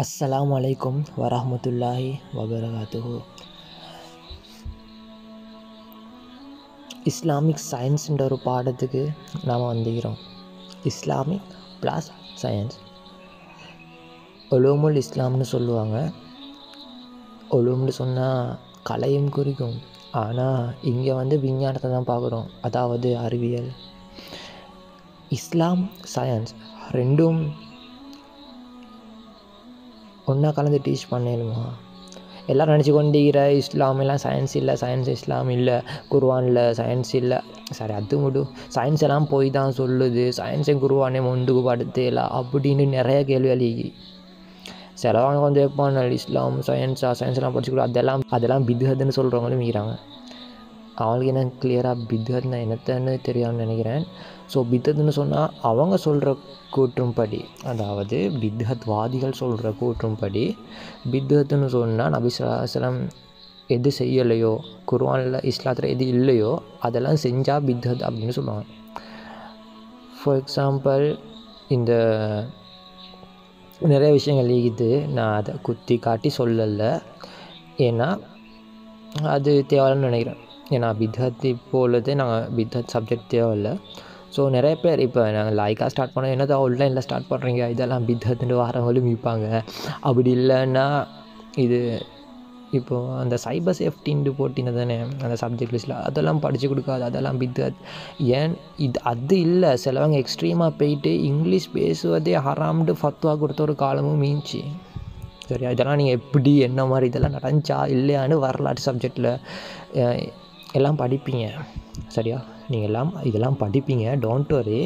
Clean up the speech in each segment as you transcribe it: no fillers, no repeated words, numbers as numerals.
அஸ்ஸலாமு அலைக்கும் வரஹ்மத்துல்லாஹி வபரகாத்துஹு. இஸ்லாமிக் சயின்ஸுன்ற ஒரு பாடத்துக்கு நாம் வந்துக்கிறோம். இஸ்லாமிக் ப்ளஸ் சயின்ஸ், உலூமுல் இஸ்லாம்னு சொல்லுவாங்க. உலூம்னு சொன்னால் கலையும் குறிக்கும். ஆனால் இங்கே விஞ்ஞானத்தை தான் பார்க்குறோம், அதாவது அறிவியல். இஸ்லாம் சயின்ஸ் ரெண்டும் ஒன்றா கலந்து டீச் பண்ணணுமா? எல்லோரும் நினச்சி கொண்டிருக்கிற இஸ்லாம் எல்லாம் சயின்ஸ் இல்லை, சயின்ஸ் இஸ்லாம் இல்லை, குர்ஆனில் சயின்ஸ் இல்லை. சரி, அது மட்டும் சயின்ஸ் எல்லாம் போய் தான் சொல்லுது, சயின்ஸை குர்ஆனே முண்டுக்கு படுத்தல அப்படின்னு நிறைய கேள்வி. சிலவங்க கொஞ்சம் வைப்பான இஸ்லாம் சயின்ஸ் எல்லாம் படிச்சுக்கூட அதெல்லாம் பித்ஹத்னு சொல்கிறவங்களும் இருக்கிறாங்க. அவங்களுக்கு என்ன கிளியராக பித்ஹத்னா என்னத்தன்னு தெரியாதுன்னு நினைக்கிறேன். ஸோ பித்ஹத்னு சொன்னால் அவங்க சொல்கிற கூற்றும்படி, அதாவது பித்ஹத்வாதிகள் சொல்கிற கூற்றும்படி, பித்ஹத்னு சொன்னால் நபி ஸல்லல்லாஹு அலைஹி வஸல்லம் எது செய்யலையோ, குர்ஆனில் இஸ்லாத்தில் எது இல்லையோ அதெல்லாம் செஞ்சால் பித்ஹத் அப்படின்னு சொல்லுவாங்க. ஃபார் எக்ஸாம்பிள், இந்த நிறைய விஷயங்கள் இருக்குது, நான் அதை குத்தி காட்டி சொல்லலை, ஏன்னா அது தேவைன்னு நினைக்கிறேன். ஏன்னா பித்ஹத் இப்போ உள்ளது நாங்கள் பித்ஹத் சப்ஜெக்ட் தேவையில்லை. ஸோ நிறைய பேர் இப்போ நாங்கள் லாய்க்காக ஸ்டார்ட் பண்ணோம், என்னது ஆன்லைனில் ஸ்டார்ட் பண்ணுறீங்க, இதெல்லாம் பித்ஹத்னு வாரவங்களும் விற்பாங்க. அப்படி இல்லைன்னா இது இப்போது அந்த சைபர் சேஃப்டின்னு போட்டின்னு தானே அந்த சப்ஜெக்ட் லிஸ்ட்டில், அதெல்லாம் படித்து கொடுக்காது, அதெல்லாம் பித்ஹத். ஏன் அது இல்லை, சிலவங்க எக்ஸ்ட்ரீமாக போயிட்டு இங்கிலீஷ் பேசுவதே ஹராம்னு ஃபத்வா கொடுத்த ஒரு காலமும் மீஞ்சி. சரியா? இதெல்லாம் நீங்கள் எப்படி என்ன மாதிரி இதெல்லாம் நடந்துச்சா இல்லையான்னு வரலாற்று சப்ஜெக்டில் எல்லாம் படிப்பீங்க. சரியா? நீங்கள் இதெல்லாம் படிப்பீங்க. Don't worry.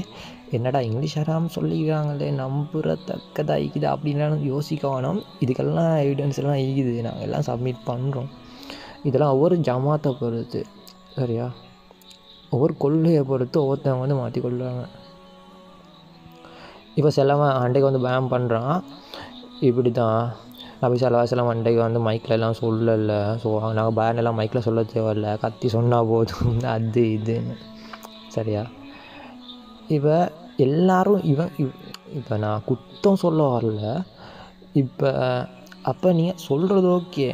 என்னடா இங்கிலீஷ் ஹராம் சொல்லிக்கிறாங்களே, நம்புறத்தக்கதாக இருக்குது அப்படின்னு யோசிக்க வேணும். இதுக்கெல்லாம் எவிடன்ஸ் எல்லாம் இருக்குது, நாங்கள் எல்லாம் சப்மிட் பண்ணுறோம். இதெல்லாம் ஒவ்வொரு ஜமாத்தை பொறுத்து, சரியா? ஒவ்வொரு கொள்கையை பொறுத்து ஒவ்வொருத்தவங்க மாற்றி கொள்ளுறாங்க. இப்போ சிலவன் அண்டைக்கு பேன் பண்ணுறான், இப்படி தான் நபி ஸல்லல்லாஹு அலைஹி வஸல்லம் அண்டைக்கு மைக்கில் எல்லாம் சொல்லலை, ஸோ நாங்கள் பேன் எல்லாம் மைக்கில் சொல்ல தேவையில்லை, கத்தி சொன்னால் போதும், அது இதுன்னு. சரியா? இப்போ எல்லோரும் இப்போ நான் குத்தம் சொல்ல வரல. அப்போ நீங்கள் சொல்கிறது ஓகே,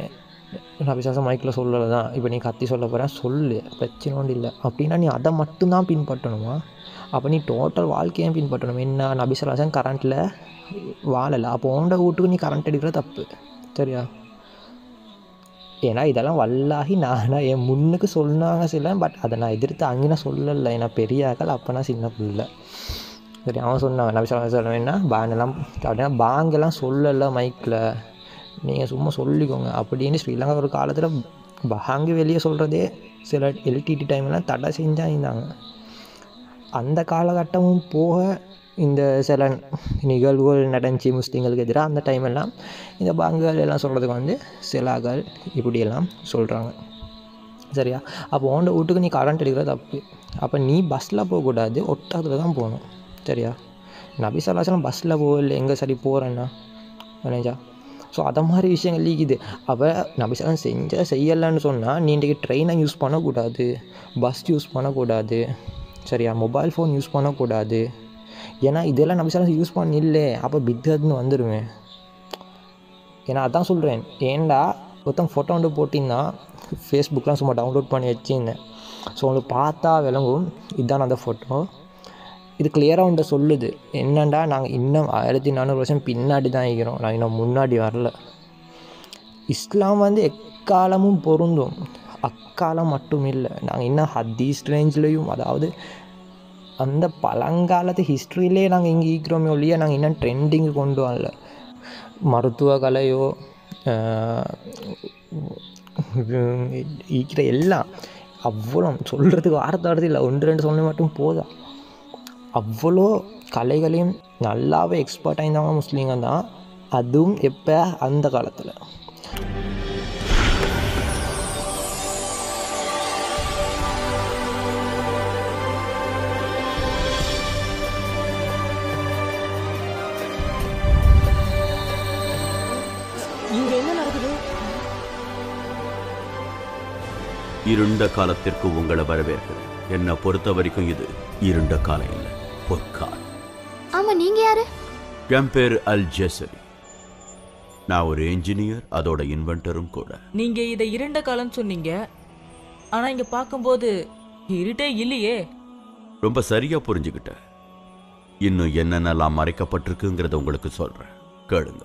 நபி ஸல்லல்லாஹு மைக்கில் சொல்லலை தான், இப்போ நீ கத்தி சொல்ல போகிறேன் சொல்லு, பிரச்சனை ஒன்றும் இல்லை. அப்படின்னா நீ அதை மட்டும்தான் பின்பற்றணுமா? அப்போ நீ டோட்டல் வாழ்க்கையும் பின்பற்றணும். என்ன, நபி ஸல்லல்லாஹு அலைஹி வஸல்லம் கரண்ட்டில் வாழலை, அப்போ உண்ட வீட்டுக்கு நீ கரண்ட் எடுக்கிற தப்பு. சரியா? ஏன்னா இதெல்லாம் வல்லாஹி நான் என் முன்னுக்கு சொன்னாங்க சில, பட் அதை நான் எதிர்த்து அங்கே சொல்லலை. ஏன்னா பெரிய ஆக்கள், அப்போ நான் சின்ன பிள்ளை. சரி, அவன் சொன்னாங்க நபி ஸல்லல்லாஹு அலைஹி வஸல்லம் என்ன பேனெல்லாம் அப்படின்னா பாங்கெல்லாம் சொல்லலை மைக்கில், நீங்கள் சும்மா சொல்லிக்கோங்க அப்படின்னு. ஸ்ரீலங்கா ஒரு காலத்தில் பாங்கு வெளியே சொல்கிறதே சில எல்டிடி டைம்லாம் தடை செஞ்சாங்க. அந்த காலகட்டமும் போக இந்த சில நிகழ்வுகள் நடந்துச்சு முஸ்லீம்களுக்கு எதிராக. அந்த டைமெல்லாம் இந்த பாங்குகள் எல்லாம் சொல்கிறதுக்கு சிலாக்கள் இப்படியெல்லாம் சொல்கிறாங்க. சரியா? அப்போ உண்ட வீட்டுக்கு நீ கரண்ட் எடுக்கிற தப்பு. அப்போ நீ பஸ்ஸில் போகக்கூடாது, ஒட்டகத்தில் தான் போகணும். சரியா? நபி ஸல்லல்லாஹு அலைஹி வஸல்லம் பஸ்ஸில் போகல, எங்கே சரி போகிறேன்னா நினைச்சா. ஸோ அதை மாதிரி விஷயங்கள் இருக்குது. அப்போ நபி ஸல்லல்லாஹு அலைஹி வஸல்லம் செய்யலைன்னு சொன்னால் நீ இன்றைக்கி ட்ரெயினை யூஸ் பண்ணக்கூடாது, பஸ் யூஸ் பண்ணக்கூடாது. சரியா? மொபைல் ஃபோன் யூஸ் பண்ணக்கூடாது. ஏன்னா இதெல்லாம் நபி ஸல்லல்லாஹு அலைஹி வஸல்லம் யூஸ் பண்ணல, அப்போ பித்ஹத்னு வந்துடுவேன். ஏன்னா அதான் சொல்கிறேன். ஏன்டா ஒருத்தன் ஃபோட்டோ போட்டின்னா ஃபேஸ்புக்கெலாம் சும்மா டவுன்லோட் பண்ணி வச்சுருந்தேன். ஸோ உங்களுக்கு பார்த்தா விளங்கும், இதுதான் அந்த ஃபோட்டோ. இது கிளியராக சொல்லுது என்னண்டா, நாங்கள் இன்னும் 1400 வருஷம் பின்னாடி தான் இருக்கிறோம், நாங்கள் இன்னும் முன்னாடி வரல. இஸ்லாம் எக்காலமும் பொருந்தும், அக்காலம் மட்டும் இல்லை. நாங்கள் இன்னும் ஹதீஸ் ரேஞ்சிலையும், அதாவது அந்த பழங்காலத்து ஹிஸ்ட்ரியிலே நாங்கள் இங்கே இருக்கிறோமே ஒழிய நாங்கள் இன்னும் ட்ரெண்டிங்கு கொண்டு வரல. மருத்துவ கலையோ இருக்கிற எல்லாம் அவ்வளோ சொல்கிறதுக்கு வார்த்தை இல்லை, 1-2 சொன்ன மட்டும் போதா. அவ்வளோ கலைகளையும் நல்லாவே எக்ஸ்பர்ட் ஆயிருந்தவங்க முஸ்லீம்ங்க தான். அதுவும் எப்போ, அந்த காலத்தில். இங்கே என்ன நடக்குது? இருண்ட காலத்திற்கு உங்களை வரவேற்கிறேன். என்னை பொறுத்த வரைக்கும் இது இருண்ட காலம் இல்லை, பொற்காலம். ஆமா, நீங்க யாரு? என் பேர் அல் ஜசரி. நான் ஒரு இன்ஜினியர், அதோட இன்வென்டரும் கூட. நீங்க இதை இருண்ட காலம் சொன்னீங்க, ஆனா இங்க பார்க்கும்போது இருட்டே இல்லையே. ரொம்ப சரியா புரிஞ்சுக்கிட்ட. இன்னும் என்னென்னலாம் மறைக்கப்பட்டிருக்குங்கிறத உங்களுக்கு சொல்றேன், கேளுங்க.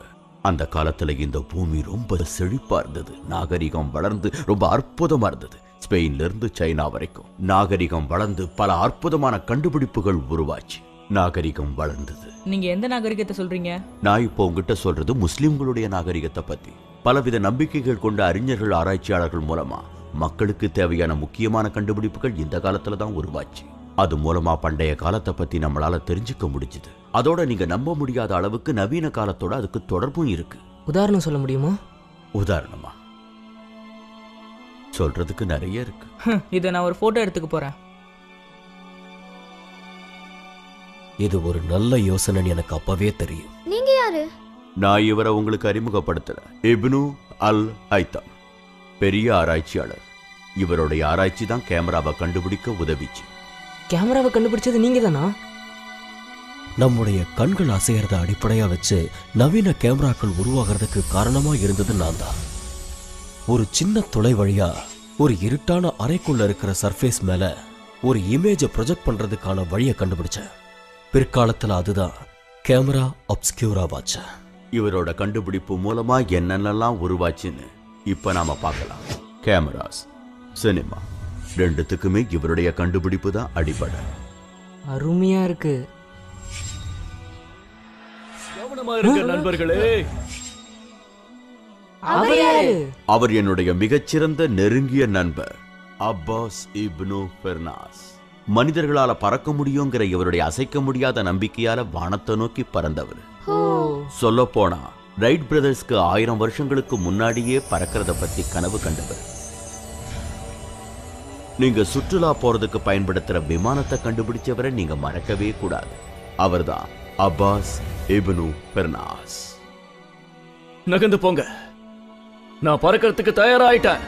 அந்த காலத்துல இந்த பூமி ரொம்ப செழிப்பா இருந்தது. நாகரிகம் வளர்ந்து ரொம்ப அற்புதமா இருந்தது. ஸ்பெயின்ல இருந்து சைனா வரைக்கும் நாகரிகம் வளர்ந்து பல அற்புதமான கண்டுபிடிப்புகள் உருவாச்சு. நாகரிகம் வளர்ந்தது. நீங்க எந்த நாகரிகத்தை சொல்றீங்க? நான் இப்போ உங்ககிட்ட சொல்றது முஸ்லிம்களுடைய நாகரிகத்தை பத்தி. பலவித நம்பிக்கைகள் கொண்ட அறிஞர்கள், ஆராய்ச்சியாளர்கள் மூலமா மக்களுக்கு தேவையான முக்கியமான கண்டுபிடிப்புகள் இந்த காலத்துல தான் உருவாச்சு. அது மூலமா பண்டைய காலத்தை பத்தி நம்மளால தெரிஞ்சுக்க முடிஞ்சது. அதோட நீங்க நம்ப முடியாத அளவுக்கு நவீன காலத்தோட அதுக்கு தொடர்பும் இருக்கு. உதாரணம் சொல்ல முடியுமா? உதாரணமா சொல்றதுக்கு நிறைய இருக்கு. இதை நான் ஒரு போட்டோ எடுத்துக்க போறேன். இது ஒரு நல்ல யோசனைன்னு எனக்கு அப்பவே தெரியும். நீங்க யாரு? நான் இவரை உங்களுக்கு அறிமுகப்படுத்துறேன். இப்னு அல் ஹைத்தம், பெரிய ஆராய்ச்சியாளர். இவருடைய ஆராய்ச்சி தான் கேமராவை கண்டுபிடிக்க உதவிச்சு. கேமராவை கண்டுபிடிச்சது நீங்க தானா? நம்முடைய கண்கள் அசையறத அடிப்படையா வச்சு நவீன கேமராக்கள் உருவாகிறதுக்கு காரணமா இருந்தது நான் தான். ஒரு சின்ன துளை வழியா ஒரு இருட்டான அறைக்குள்ள இருக்கிற சர்ஃபேஸ் மேல ஒரு இமேஜை ப்ரொஜெக்ட் பண்றதுக்கான வழியை கண்டுபிடிச்சேன். பிற்காலத்துல அதுதான் கேமரா அப்ஸ்கியூரா வாட்ச. இவரோட கண்டுபிடிப்பு மூலமா என்னென்னலாம் உருவாச்சுன்னு இப்ப நாம பார்க்கலாம். கேமராஸ், சினிமா ரெண்டுத்துக்குமே இவருடைய கண்டுபிடிப்பு தான் அடிப்படை. அருமையா இருக்கு. கவனமா இருங்க நண்பர்களே. அவர் என்னுடைய மிகச்சிறந்த நெருங்கிய நண்பர் அப்பாஸ் இப்னு ஃபெர்னாஸ். மனிதர்களால பறக்க முடியுங்கிற இவருடைய அசைக்க முடியாத நம்பிக்கையால வானத்தை நோக்கி பறந்தவர். சொல்ல போனா ரைட் பிரதர்ஸ்க்கு 1000 வருஷங்களுக்கு முன்னாடியே பறக்கிறத பத்தி கனவு கண்டவர். நீங்க சுற்றுலா போறதுக்கு பயன்படுத்துற விமானத்தை கண்டுபிடிச்சவரை நீங்க மறக்கவே கூடாது. அவர்தான் அப்பாஸ் இப்னு ஃபெர்னாஸ். நகர்ந்து போங்க, நான் பறக்கிறதுக்கு தயாராயிட்டேன்.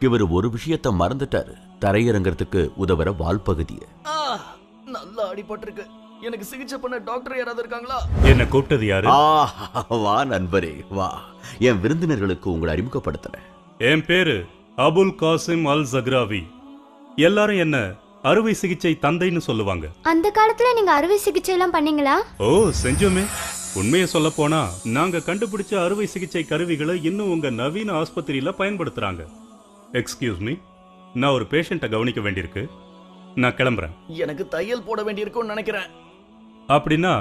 இவர் ஒரு விஷயத்தை மறந்துட்டாரு, தரையிறங்கிறதுக்கு உதவுற வால் பகுதியை. நல்லா அடிபட்டிருக்கு. எனக்கு சிகிச்சை பண்ண டாக்டர் யாராவது இருக்காங்களா? என்ன கூப்பிட்டது யாரு? வா நண்பரே வா, என் விருந்தினர்களுக்கு உங்களை அறிமுகப்படுத்துறேன். என் பேரு அபுல் காசிம் அல் ஜக்ராவி. எல்லாரும் என்ன அறுவை சிகிச்சை தந்தைன்னு சொல்லுவாங்க. அந்த காலத்துல நீங்க அறுவை சிகிச்சை எல்லாம் பண்ணீங்களா? ஓ, செஞ்சோமே. உண்மையை சொல்ல போனா நாங்க கண்டுபிடிச்ச அறுவை சிகிச்சை கருவிகளை இன்னும் உங்க நவீன ஆஸ்பத்திரியில பயன்படுத்துறாங்க. எக்ஸ்கியூஸ் மீ, நான் ஒரு பேஷண்ட்டை கவனிக்க வேண்டியிருக்கு. நான் கிளம்புறேன். எனக்கு தையல் போட வேண்டியிருக்கும்னு நினைக்கிறேன். அப்படின்னா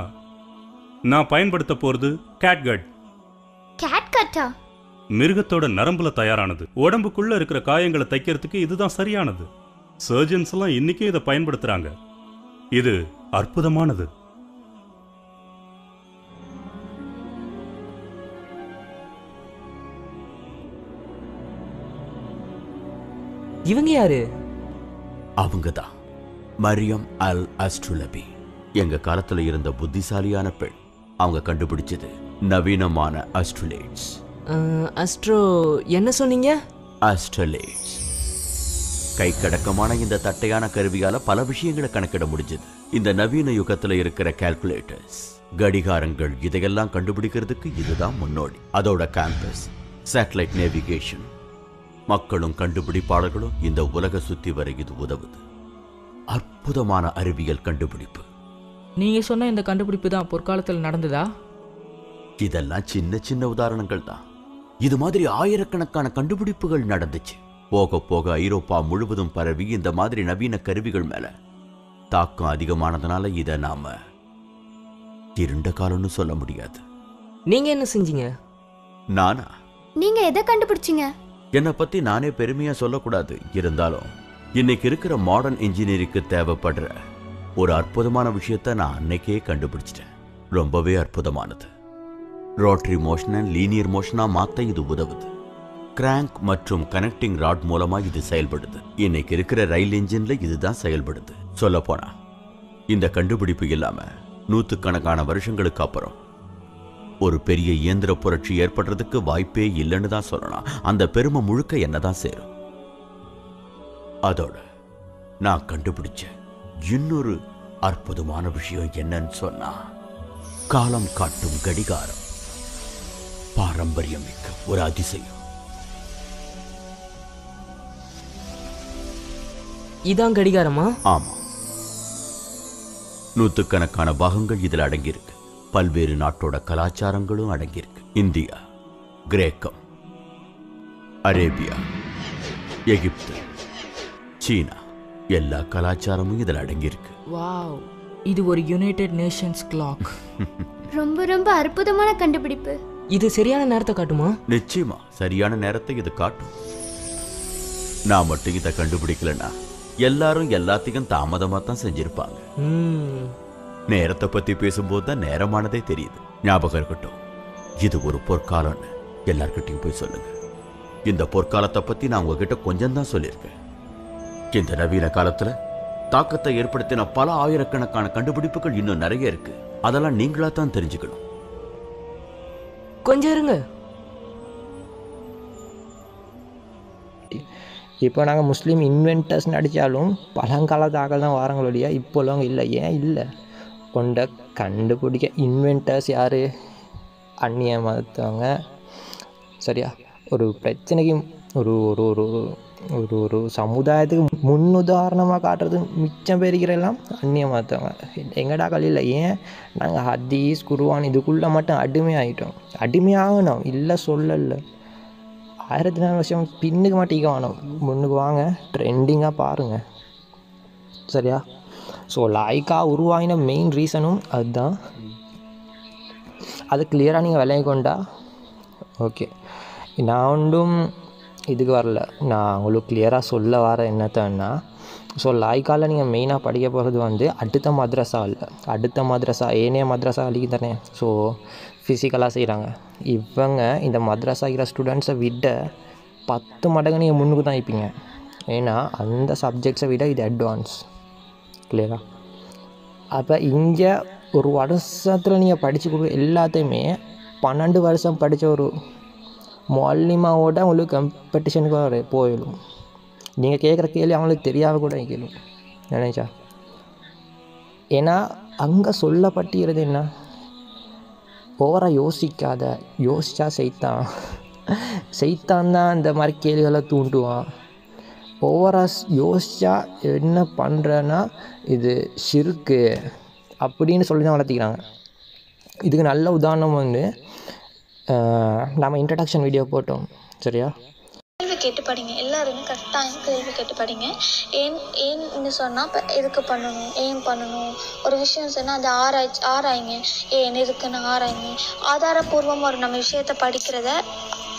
நான் பயன்படுத்த போறது கேட்கட். கேட் கட்டா? மிருகத்தோட நரம்புல தயாரானது. உடம்புக்குள்ள இருக்கிற காயங்களை தைக்கிறதுக்கு இதுதான் சரியானது. சர்ஜன்ஸ் எல்லாம் இன்னைக்கும் இதை பயன்படுத்துறாங்க. இது அற்புதமானது. இவங்க யாரு? அவங்கதான் மரியம் அல் அஸ்ட்ருலபி. எங்க காலத்துல இருந்த புத்திசாலியான பெண். அவங்க கண்டுபிடிச்சது நவீனமான அஸ்ட்ரலேட்ஸ். அஸ்ட்ரோ என்ன சொன்னீங்க? அஸ்ட்ரலேட்ஸ். கை கடக்கமான இந்த தட்டையான கருவியால பல விஷயங்களை கணக்கிட முடிஞ்சது. இந்த நவீன யுகத்துல இருக்கிற கால்குலேட்டர்ஸ், கடிகாரங்கள், இதையெல்லாம் கண்டுபிடிக்கிறதுக்கு இதுதான் முன்னோடி. அதோட கேம்பஸ், சேட்டலைட் நேவிகேஷன், மக்களும் கண்டுபிடிப்பாளர்களும் இந்த உலக சுத்தி வர இது உதவுது. அற்புதமான அறிவியல் கண்டுபிடிப்பு. நீங்க சொன்ன இந்த கண்டுபிடிப்பு தான் பொற்காலத்தில் நடந்ததா? இதெல்லாம் சின்ன சின்ன உதாரணங்கள் தான். இது மாதிரி ஆயிரக்கணக்கான கண்டுபிடிப்புகள் நடந்துச்சு. போக போக ஐரோப்பா முழுவதும் பரவி இந்த மாதிரி நவீன கருவிகள் மேல தாக்கம் அதிகமானதுனால இதை நாம இருண்ட காலம்னு சொல்ல முடியாது. நீங்க என்ன செஞ்சீங்க? நானா? நீங்க எதை கண்டுபிடிச்சீங்க? என்னை பத்தி நானே பெருமையா சொல்லக்கூடாது. இருந்தாலும் இன்னைக்கு இருக்கிற மாடர்ன் இன்ஜினியரிங்க்கு தேவைப்படுற ஒரு அற்புதமான விஷயத்த நான் அன்னைக்கே கண்டுபிடிச்சிட்டேன். ரொம்பவே அற்புதமானது. ரோட்டரி மோஷன் அண்ட் லீனியர் மோஷனா மாத்த இது உதவுது. கிராங்க் மற்றும் கனெக்டிங் ராட் மூலமா இது செயல்படுது. இன்னைக்கு இருக்கிற ரயில் இன்ஜின்ல இதுதான் செயல்படுது. சொல்ல போனா இந்த கண்டுபிடிப்பு இல்லாம நூற்றுக்கணக்கான வருஷங்களுக்கு அப்புறம் ஒரு பெரிய இயந்திர புரட்சி ஏற்படுறதுக்கு வாய்ப்பே இல்லைன்னு தான் சொல்லலாம். அந்த பெருமை முழுக்க என்னதான் சேரும். அதோட நான் கண்டுபிடிச்ச இன்னொரு அற்புதமான விஷயம் என்னன்னு சொன்னா, காலம் காட்டும் கடிகாரம். பாரம்பரியம் மிக்க ஒரு அதிசயம். இதான் கடிகாரமா? ஆமா, நூத்துக்கணக்கான பாகங்கள் இதில் அடங்கியிருக்கு. பல்வேறு நாட்டோட கலாச்சாரங்களும் அடங்கியிருக்கு. இந்தியா, கிரேக்கம், அரேபியா, எகிப்து, சீனா, எல்லா கலாச்சாரமும் இதில் அடங்கியிருக்கு. வாவ், இது ஒரு யுனைடெட் நேஷன்ஸ் கிளாக். ரொம்ப ரொம்ப அற்புதமான கண்டுபிடிப்பு. இது சரியான நேரத்தை காட்டுமா? நிச்சயமா சரியான நேரத்தை இது காட்டும். நான் மட்டும் இதை கண்டுபிடிக்கலன்னா எல்லாரும் எல்லாத்தையும் தாமதமா தான் செஞ்சிருப்பாங்க. நேரத்தை பத்தி பேசும்போது தான் நேரமானதே தெரியுது. ஞாபகம் இருக்கட்டும், இது ஒரு பொற்காலம்னு எல்லார்கிட்டையும் போய் சொல்லுங்க. இந்த பொற்காலத்தை பத்தி நான் உங்ககிட்ட கொஞ்சம் தான் சொல்லியிருக்கேன். இந்த நவீன காலத்துல தாக்கத்தை ஏற்படுத்தின பல ஆயிரக்கணக்கான கண்டுபிடிப்புகள் இன்னும் நிறைய இருக்கு. அதெல்லாம் நீங்களா தான் தெரிஞ்சுக்கணும். கொஞ்சம் இருங்க. இப்போ நாங்கள் முஸ்லீம் இன்வென்டர்ஸ்னு அடித்தாலும் பழங்கால தாக்கல் தான் வாரங்களோடைய இப்போ உள்ளவங்க இல்லை. ஏன் இல்லை? கொண்ட கண்டுபிடிக்க இன்வென்டர்ஸ் யார்? அந்நிய மதத்தவங்க. சரியா? ஒரு பிரச்சனைக்கு ஒரு ஒரு ஒரு ஒரு ஒரு சமுதாயத்துக்கு முன்னுதாரணமாக காட்டுறது மிச்சம் பேரிக்கிறெல்லாம் அந்நிய மதத்தவங்க. எங்கடா கல்லியில் ஏன் நாங்கள் ஹதீஸ் குர்ஆன் இதுக்குள்ளே மட்டும் அடிமையாகிட்டோம். அடிமையாகணும் இல்லை சொல்லலை. 1400 வருஷம் பின்னுக்கு மாட்டிக்க வேணும், முன்னுக்கு வாங்க, ட்ரெண்டிங்காக பாருங்கள். சரியா? ஸோ லாய்க்கா உருவாகின மெயின் ரீசனும் அதுதான். அது கிளியராக நீங்கள் விளைய கொண்டா ஓகே. நான் ஒன்றும் இதுக்கு வரல, நான் உங்களுக்கு கிளியராக சொல்ல வர என்னத்தன்னா, ஸோ லாய்க்காவில் நீங்கள் மெயினாக படிக்க போகிறது அடுத்த மദ്രസா இல்லை, அடுத்த மദ്രസா ஏனைய மദ്രസா அழிக்கு தானே. ஸோ ஃபிசிக்கலாக செய்கிறாங்க இவங்க. இந்த மദ്രസാக்கிற ஸ்டூடெண்ட்ஸை விட 10 மடங்கு நீங்கள் முன்னுக்கு தான் இருப்பீங்க. ஏன்னா அந்த சப்ஜெக்ட்ஸை விட இது அட்வான்ஸ். கிளியரா? அப்போ இங்கே ஒரு வருஷத்தில் நீங்கள் படித்து கொடுக்குற எல்லாத்தையுமே 12 வருஷம் படித்த ஒரு மொல்லிமாவோட உங்களுக்கு காம்படிஷனுக்கு போயிடும். நீங்கள் கேட்குற கேள்வி அவங்களுக்கு தெரியாத கூட கேள்வி நினைச்சா. ஏன்னா அங்கே சொல்லப்பட்டிருது என்ன, ஓவராக யோசிக்காத, யோசிச்சா செய்தான் தான் இந்த மாதிரி கேள்விகளை தூண்டுவான். ஓவராக யோசிச்சா என்ன பண்ணுறேன்னா இது ஷிர்க்கு அப்படின்னு சொல்லி தான் வளர்த்திக்கிறாங்க. இதுக்கு நல்ல உதாரணம் நம்ம இன்ட்ரடக்ஷன் வீடியோ போட்டோம். சரியா? கேள்வி கேட்டு படிங்க. எல்லாருமே கரெக்டாக கேள்வி கேட்டு படிங்க. ஏன்னு சொன்னால் இப்போ எதுக்கு பண்ணணும், ஏன் பண்ணணும், ஒரு விஷயம் சொன்னால் அதை ஆராய்ங்க. ஏன் எதுக்குன்னு ஆராய்ங்க. ஆதாரபூர்வமாக ஒரு நம்ம விஷயத்தை படிக்கிறத,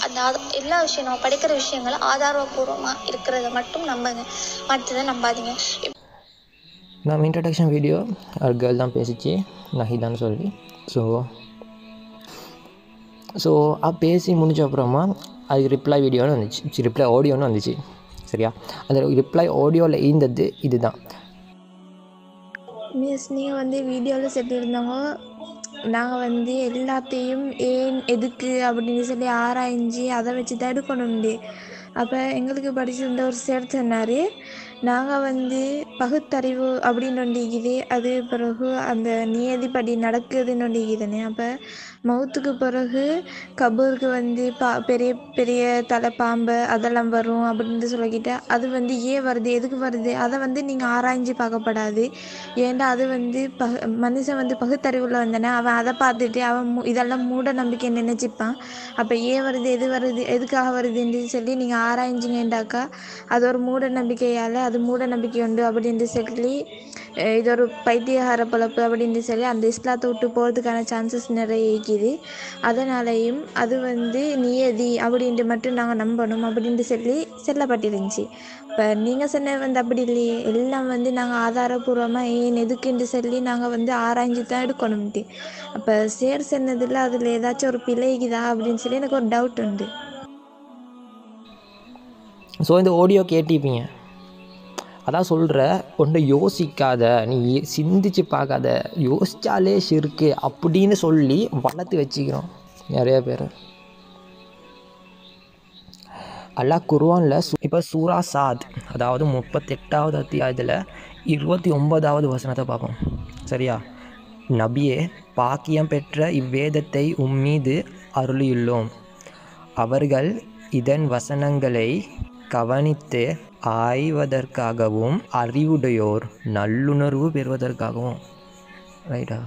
அந்த எல்லா விஷயம் நம்ம படிக்கிற விஷயங்களை ஆதாரபூர்வமாக இருக்கிறத மட்டும் நம்புங்க, மற்றதை நம்பாதீங்க. நம்ம இன்ட்ரடக்ஷன் வீடியோ ஒரு கேர்ள் தான் பேசிச்சு, நஹிதான்னு சொல்லி. ஸோ பேசி முடிஞ்ச அப்புறமா அதுக்கு ரிப்ளை வீடியோன்னு வந்துச்சு, ரிப்ளை ஆடியோன்னு வந்துச்சு. சரியா? அந்த ரிப்ளை ஆடியோவில் இருந்தது இதுதான். மிஸ், நீங்கள் வீடியோவில் சொல்லியிருந்தவங்க நாங்கள் எல்லாத்தையும் ஏன் எதுக்கு அப்படின்னு சொல்லி ஆராய்ஞ்சி அதை வச்சு தான் எடுக்கணும். அப்போ எங்களுக்கு படிச்சிருந்த ஒரு சார் சொன்னார், நாங்கள் பகுத்தறிவு அப்படின்னு ஒன்றிக்குது, அது பிறகு அந்த நியதிப்படி நடக்குதுன்னு ஒன்றிக்குதுன்னு. அப்போ மவுத்துக்கு பிறகு கபூருக்கு பெரிய பெரிய தலை பாம்பு அதெல்லாம் வரும் அப்படின்னு சொல்லிக்கிட்டு, அது ஏன் வருது, எதுக்கு வருது, அதை நீங்கள் ஆராய்ஞ்சி பார்க்கப்படாது. ஏன்டா அது மனுஷன் பகுத்தறிவில் வந்தானே, அவன் அதை பார்த்துட்டு அவன் இதெல்லாம் மூட நம்பிக்கை நினச்சிப்பான். அப்போ ஏன் வருது, எது வருது, எதுக்காக வருதுன்னு சொல்லி நீங்கள் ஆராய்ஞ்சிங்கண்டாக்கா அது ஒரு மூட நம்பிக்கையால், அது மூட நம்பிக்கை உண்டு அப்படின்ட்டு சொல்லி இது ஒரு பைத்தியகார பழப்பு அப்படின்ட்டு சொல்லி அந்த இஸ்லாத்தை விட்டு போகிறதுக்கான சான்சஸ் நிறைய இருக்குது. அதனாலையும் அது நியதி அப்படின்ட்டு மட்டும் நாங்கள் நம்பணும் அப்படின்ட்டு சொல்லி சொல்லப்பட்டிருந்துச்சு. இப்போ நீங்கள் சொன்ன அப்படி இல்லையே, எல்லாம் நாங்கள் ஆதாரபூர்வமாக ஏன் எதுக்குன்ட்டு சொல்லி நாங்கள் ஆராய்ஞ்சி தான் எடுக்கணும்ட்டு. அப்போ சேர் சொன்னதில் அதில் ஏதாச்சும் ஒரு பிழைக்குதா அப்படின்னு சொல்லி எனக்கு ஒரு டவுட் உண்டு. ஸோ இந்த ஆடியோ கேட்டிருப்பீங்க. அதான் சொல்கிற ஒன்றை யோசிக்காத, நீ சிந்திச்சு பார்க்காத, யோசிச்சாலே ஷிர்க்கு அப்படின்னு சொல்லி வளர்த்து வச்சுக்கிறோம் நிறைய பேர். அல்லாஹ் குர்ஆனில் இப்போ சூரா சாத், அதாவது 38வது அத்தியாயத்தில் 29வது வசனத்தை பார்ப்போம். சரியா? நபியே, பாக்கியம் பெற்ற இவ்வேதத்தை உம்மீது அருளியுள்ளோம். அவர்கள் இதன் வசனங்களை கவனித்து ஆய்வதற்காகவும் அறிவுடையோர் நல்லுணர்வு பெறுவதற்காகவும். ரைட்டா?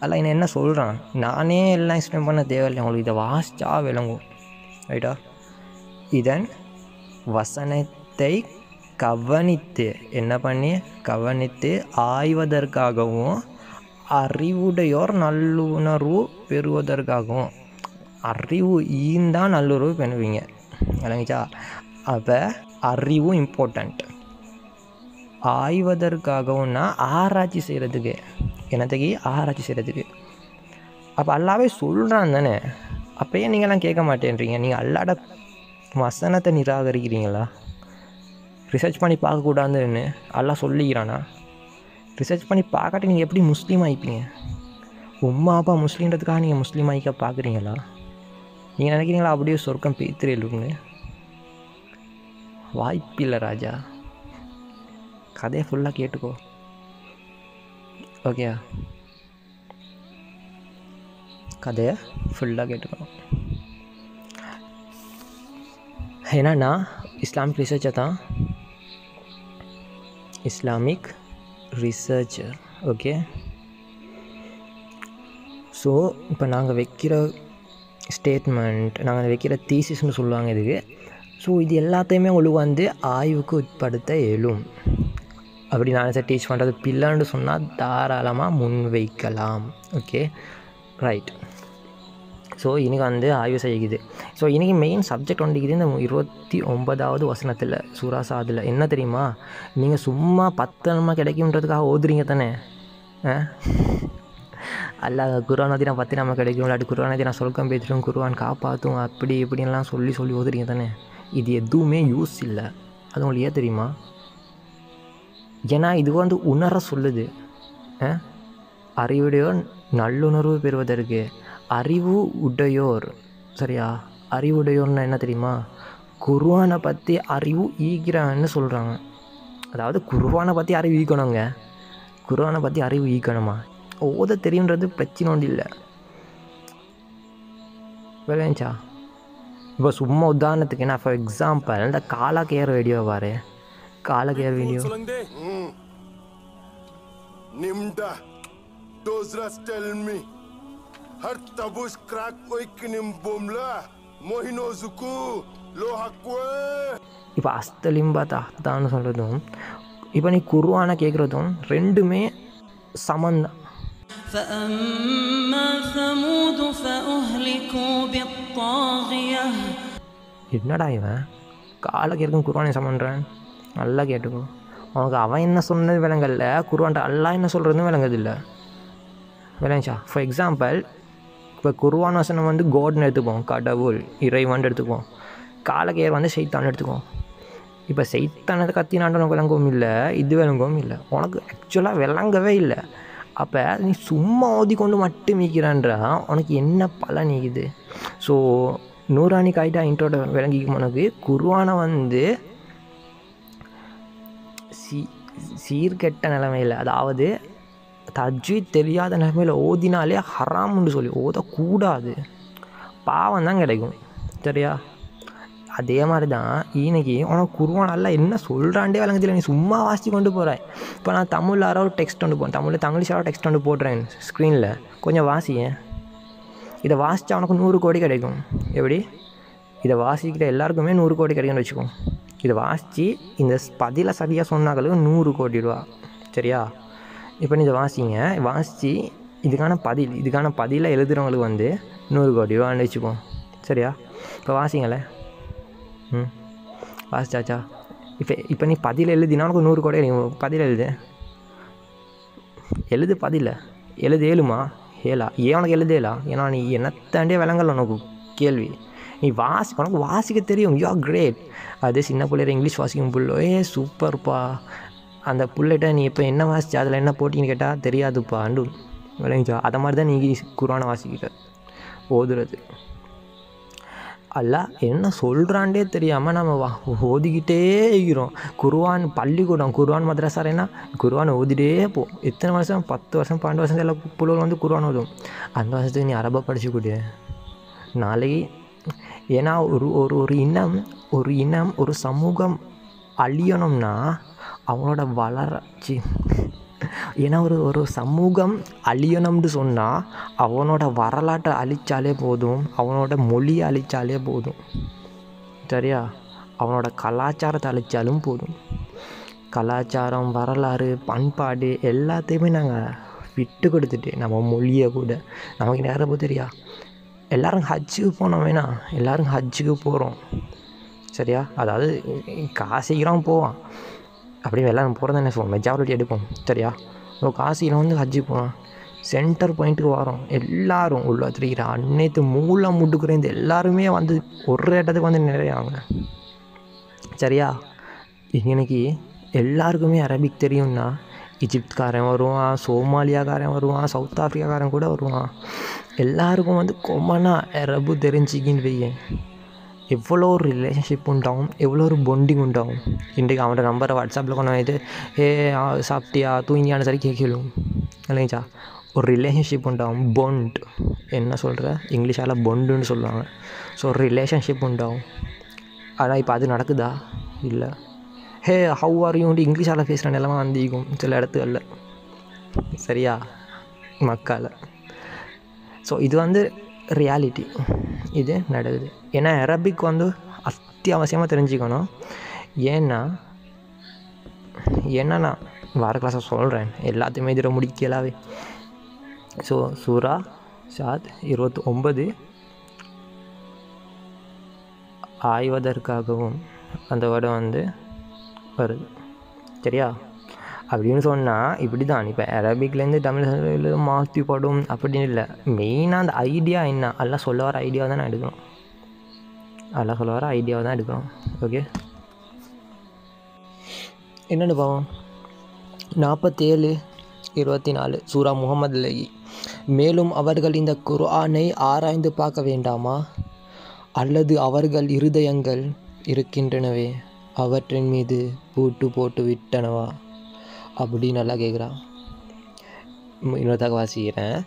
அல்ல என்ன சொல்கிறான், நானே எல்லாம் எக்ஸ்பிளைன் பண்ண தேவையில்லை, உங்களுக்கு இதை வாசிச்சா விளங்கும். ரைட்டா? இதன் வசனத்தை கவனித்து என்ன பண்ணி கவனித்து ஆய்வதற்காகவும் அறிவுடையோர் நல்லுணர்வு பெறுவதற்காகவும். அறிவு ஈந்தான் நல்லுறவு பெறுவீங்க. விளங்கிச்சா? அப்போ அறிவும் இம்பார்ட்டண்ட். ஆய்வதற்காகவும்னா ஆராய்ச்சி செய்கிறதுக்கு. என்னத்துக்கு? ஆராய்ச்சி செய்கிறதுக்கு. அப்போ அல்லாவே சொல்கிறான் தானே, அப்போயே நீங்கள்லாம் கேட்க மாட்டேன்றீங்க. நீங்கள் அல்லாட வசனத்தை நிராகரிக்கிறீங்களா? ரிசர்ச் பண்ணி பார்க்கக்கூடாதுன்னு அல்லாஹ் சொல்லிக்கிறானா? ரிசர்ச் பண்ணி பார்க்காட்டி நீங்கள் எப்படி முஸ்லீம் ஆகிப்பீங்க? உம்மா அப்பா முஸ்லீம்ன்றதுக்காக நீங்கள் முஸ்லீம் ஆகிக்க பார்க்குறீங்களா? நீங்கள் நினைக்கிறீங்களா அப்படியே சொர்க்கம் பேத்துருன்னு? வாய்ப்பில்லை ராஜா. கதையை ஃபுல்லாக கேட்டுக்கோ. ஓகே, கதையை ஃபுல்லாக கேட்டுக்கணும். என்னன்னா இஸ்லாமிக் ரிசர்ச்சர் தான், இஸ்லாமிக் ரிசர்ச்சர். ஓகே, ஸோ இப்போ நாங்கள் வைக்கிற ஸ்டேட்மெண்ட், நாங்கள் வைக்கிற தீசிஸ்ன்னு சொல்லுவாங்க இதுக்கு. ஸோ இது எல்லாத்தையுமே உங்களுக்கு வந்து ஆய்வுக்கு உட்படுத்த இயலும். அப்படி நான் சார் டீச் பண்ணுறது பிள்ளைன்னு சொன்னால் தாராளமாக முன்வைக்கலாம். Okay, right. ஸோ இன்றைக்கி வந்து ஆய்வு செய்யுது. ஸோ இன்றைக்கி மெயின் சப்ஜெக்ட் வந்துக்குது இந்த 29வது வசனத்தில் சூரா சாதில். என்ன தெரியுமா? நீங்கள் சும்மா 10 நன்மை கிடைக்கும்ன்றதுக்காக ஓதுறீங்க தானே. அல்ல குர்ஆன் ஓதி நான் 10 நன்மை கிடைக்கும், இல்லாட்டி குர்ஆன் ஓதி நான் சொர்க்கம் பேசிடும், குர்ஆன் காப்பாற்றும், அப்படி இப்படின்லாம் சொல்லி ஓதுறீங்க தானே. இது எதுவுமே யூஸ் இல்லை. அது உங்களுக்கு ஏன் தெரியுமா? ஏன்னா இது வந்து உணர சொல்லுது. அறிவுடையோர் நல்லுணர்வு பெறுவதற்கு. அறிவு உடையோர், சரியா? அறிவுடையோர்னா என்ன தெரியுமா? குர்ஆனை பற்றி அறிவு ஈக்கிறான்னு சொல்கிறாங்க. அதாவது குர்ஆனை பற்றி அறிவு ஈக்கணுங்க. குர்ஆனை பற்றி அறிவு ஈக்கணுமா? ஓத தெரியுன்றது பிரச்சனை ஒன்று இல்லை. விளையாச்சா? இப்போ சும்மா உதாரணத்துக்கு என்ன, ஃபார் எக்ஸாம்பிள் இந்த காலா கேர் வீடியோ பாரு. காலா கேர் வீடியோ இப்போ அஸ்தலிம்பா தான்னு சொல்கிறதும் இப்போ நீ குர்ஆனை கேட்குறதும் ரெண்டுமே சமந்தான். என்னடா இவன் காலை கேட்கும் குர்ஆனை சமன்றான்? நல்லா கேட்டுக்கோ. அவனுக்கு அவன் என்ன சொன்னது விளங்கல்ல, குர்ஆன்ட்ட அல்லாஹ் என்ன சொல்கிறதும் விளங்குதில்லை. விளங்குச்சா? ஃபார் எக்ஸாம்பிள் இப்போ குர்ஆன் வசனம் வந்து கோட்னு எடுத்துப்போம், கடவுள் இறைவன் எடுத்துக்குவோம். காலகேர் வந்து சைத்தான் எடுத்துக்குவோம். இப்போ சைத்தானது கத்தினாண்டு உனக்கு விளங்கவும் இல்லை, இது விளங்கவும் இல்லை, உனக்கு ஆக்சுவலாக விளங்கவே இல்லை. அப்போ நீ சும்மா ஓதி கொண்டு மட்டும் மீக்கிறான்றா உனக்கு என்ன பலன் நீக்குது? ஸோ நூறானி காய்டா இன்ட்ரோட விளங்கிக்கும். உனக்கு குர்ஆனை வந்து சீர்கெட்ட நிலைமையில், அதாவது தஜ்வீத் தெரியாத நிலைமையில் ஓதினாலே ஹராம்னு சொல்லி ஓதக்கூடாது, பாவம் தான் கிடைக்கும். சரியா? அதே மாதிரி தான் இன்னைக்கு உனக்கு குர்ஆன் எல்லாம் என்ன சொல்கிறாண்டே விளங்குதில்லை, நீ சும்மா வாசித்து கொண்டு போகிற. இப்போ நான் தமிழில் யாராவது டெக்ஸ்ட் ஒன்று தங்கிலீஷ் யாராவது டெக்ஸ்ட் ஒன்று போடுறேன் ஸ்க்ரீனில், கொஞ்சம் வாசியேன். இதை வாசித்தா உனக்கு 100 கோடி கிடைக்கும். எப்படி? இதை வாசிக்கிற எல்லாருக்குமே 100 கோடி கிடைக்கும்னு வச்சுக்கோ. இதை வாசித்து இந்த பதிலை சரியாக சொன்னாங்களுக்கு 100 கோடி ரூபா. சரியா? இப்போ நீ இதை வாசித்து இதுக்கான பதிலை எழுதுகிறவங்களுக்கு வந்து 100 கோடி ரூபான்னு வச்சுக்கோ. சரியா? இப்போ வாசிங்களேன். வாசிச்சாச்சா? இப்போ நீ பதில் எழுதினா உனக்கு 100 கோடி. நீ பதில் எழுது பதில் ஏழுமா? ஏழா? ஏன் உனக்கு எழுதேலா? ஏன்னா நீ என்னத்தாண்டே விளங்கல உனக்கு கேள்வி. நீ உனக்கு வாசிக்க தெரியும், யூ ஆர் கிரேட். அதே சின்ன பிள்ளைய இங்கிலீஷ் வாசிக்கும் புள்ளோ, சூப்பர்ப்பா. அந்த புள்ளைகிட்ட நீ இப்போ என்ன வாசிச்சு அதில் என்ன போட்டின்னு கேட்டால் தெரியாதுப்பா அண்டு விளைஞ்சா. அதை மாதிரி தான் நீ குர்ஆனை வாசிக்கிற ஓதுறது. அல்ல என்ன சொல்கிறான்டே தெரியாமல் நம்ம ஓதிக்கிட்டே இருக்கிறோம். குர்ஆன் மദ്രസ என்ன குர்ஆன் ஓதிட்டே எத்தனை வருஷம், 10 வருஷம் 12 வருஷம் எல்லா புள்ளவர்கள் வந்து குர்ஆன் ஓதும். அந்த வருஷத்துக்கு நீ அரபா படிச்சுக்கூட நாளைக்கு. ஏன்னா ஒரு இனம் ஒரு சமூகம் அழியணும்னா அவங்களோட வளர்ச்சி, ஏன்னா ஒரு சமூகம் அழியணும்னு சொன்னால் அவனோட வரலாற்றை அழித்தாலே போதும், அவனோட மொழியை அழித்தாலே போதும், சரியா? அவனோட கலாச்சாரத்தை அழித்தாலும் போதும். கலாச்சாரம், வரலாறு, பண்பாடு எல்லாத்தையுமே நாங்கள் விட்டு கொடுத்துட்டு நம்ம மொழியை கூட நமக்கு நேரம் தெரியா. எல்லோரும் ஹஜ்ஜுக்கு போனோம், வேணா எல்லோரும் ஹஜ்ஜுக்கு போகிறோம், சரியா? அதாவது காசிக்கிறோம் போவான், அப்படியே எல்லோரும் போகிறத என்ன சொல்லுவோம், மெஜாரிட்டி எடுப்போம், சரியா? காசியில் வந்து ஹஜ்ஜு போனோம், சென்டர் பாயிண்ட்டுக்கு வரோம், எல்லோரும் உள்ள தெரிகிற அன்னைத்து மூலம் முட்டுக்குறேந்து எல்லாருமே வந்து ஒரு இடத்துக்கு வந்து நிறையாங்க, சரியா? இன்னைக்கு எல்லாருக்குமே அரபிக் தெரியும்னா ஈஜிப்துக்காரன் வருவான், சோமாலியாக்காரன் வருவான், சவுத் ஆஃப்ரிக்காக்காரன் கூட வருவான். எல்லாருக்கும் வந்து கொமனாக அரபு தெரிஞ்சிக்கின்னு வையேன், எவ்வளோ ஒரு ரிலேஷன்ஷிப் உண்டாகும், எவ்வளோ ஒரு பொண்டிங் உண்டாகும். இன்றைக்கு அவனோட நம்பரை வாட்ஸ்அப்பில் கொண்டு வந்து சாப்பிட்டியா தூங்கியான்னு சரி கேட்கலும் இல்லைங்களா. ஒரு ரிலேஷன்ஷிப் உண்டாகும், பொண்ட் என்ன சொல்கிற இங்கிலீஷால் பொண்டுன்னு சொல்லுவாங்க. ஸோ ஒரு ரிலேஷன்ஷிப் உண்டாகும். ஆனால் இப்போ அது நடக்குதா? இல்லை. ஹவ் ஆர் யூன்ட்டு இங்கிலீஷால் பேசுகிற நிலமா வந்திக்கும் சில இடத்துல, சரியா? மக்கால். ஸோ இது வந்து ரியாலிட்டி, இது நடக்குது. ஏன்னா அரபிக் வந்து அத்தியாவசியமாக தெரிஞ்சுக்கணும். ஏன்னா நான் வார கிளாஸை சொல்கிறேன், எல்லாத்தையுமே இதில் முடிக்கலாவே. ஸோ சூரா ஷாத் 29 ஆய்வதற்காகவும் அந்த வேர்டம் வந்து வருது, சரியா? அப்படின்னு சொன்னால் இப்படி தான். இப்போ அரபிக்லேருந்து தமிழ் மாற்றி படும் அப்படின்னு இல்லை. மெயினாக அந்த ஐடியா என்ன, எல்லாம் சொல்ல வர ஐடியாவை தான் எடுக்கணும், எல்லாம் சொல்ல வர ஐடியாவை தான் எடுக்கணும். ஓகே, என்னென்னு பாவம் 47-24 சூரா முஹம்மதுலேயே. மேலும் அவர்கள் இந்த குர்ஆனை ஆராய்ந்து பார்க்க வேண்டாமா, அல்லது அவர்கள் இருதயங்கள் இருக்கின்றனவே அவற்றின் மீது பூட்டு போட்டு விட்டனவா அப்படின்னு நல்லா கேட்குறான். இன்னொருத்தாக வாசிக்கிறேன்.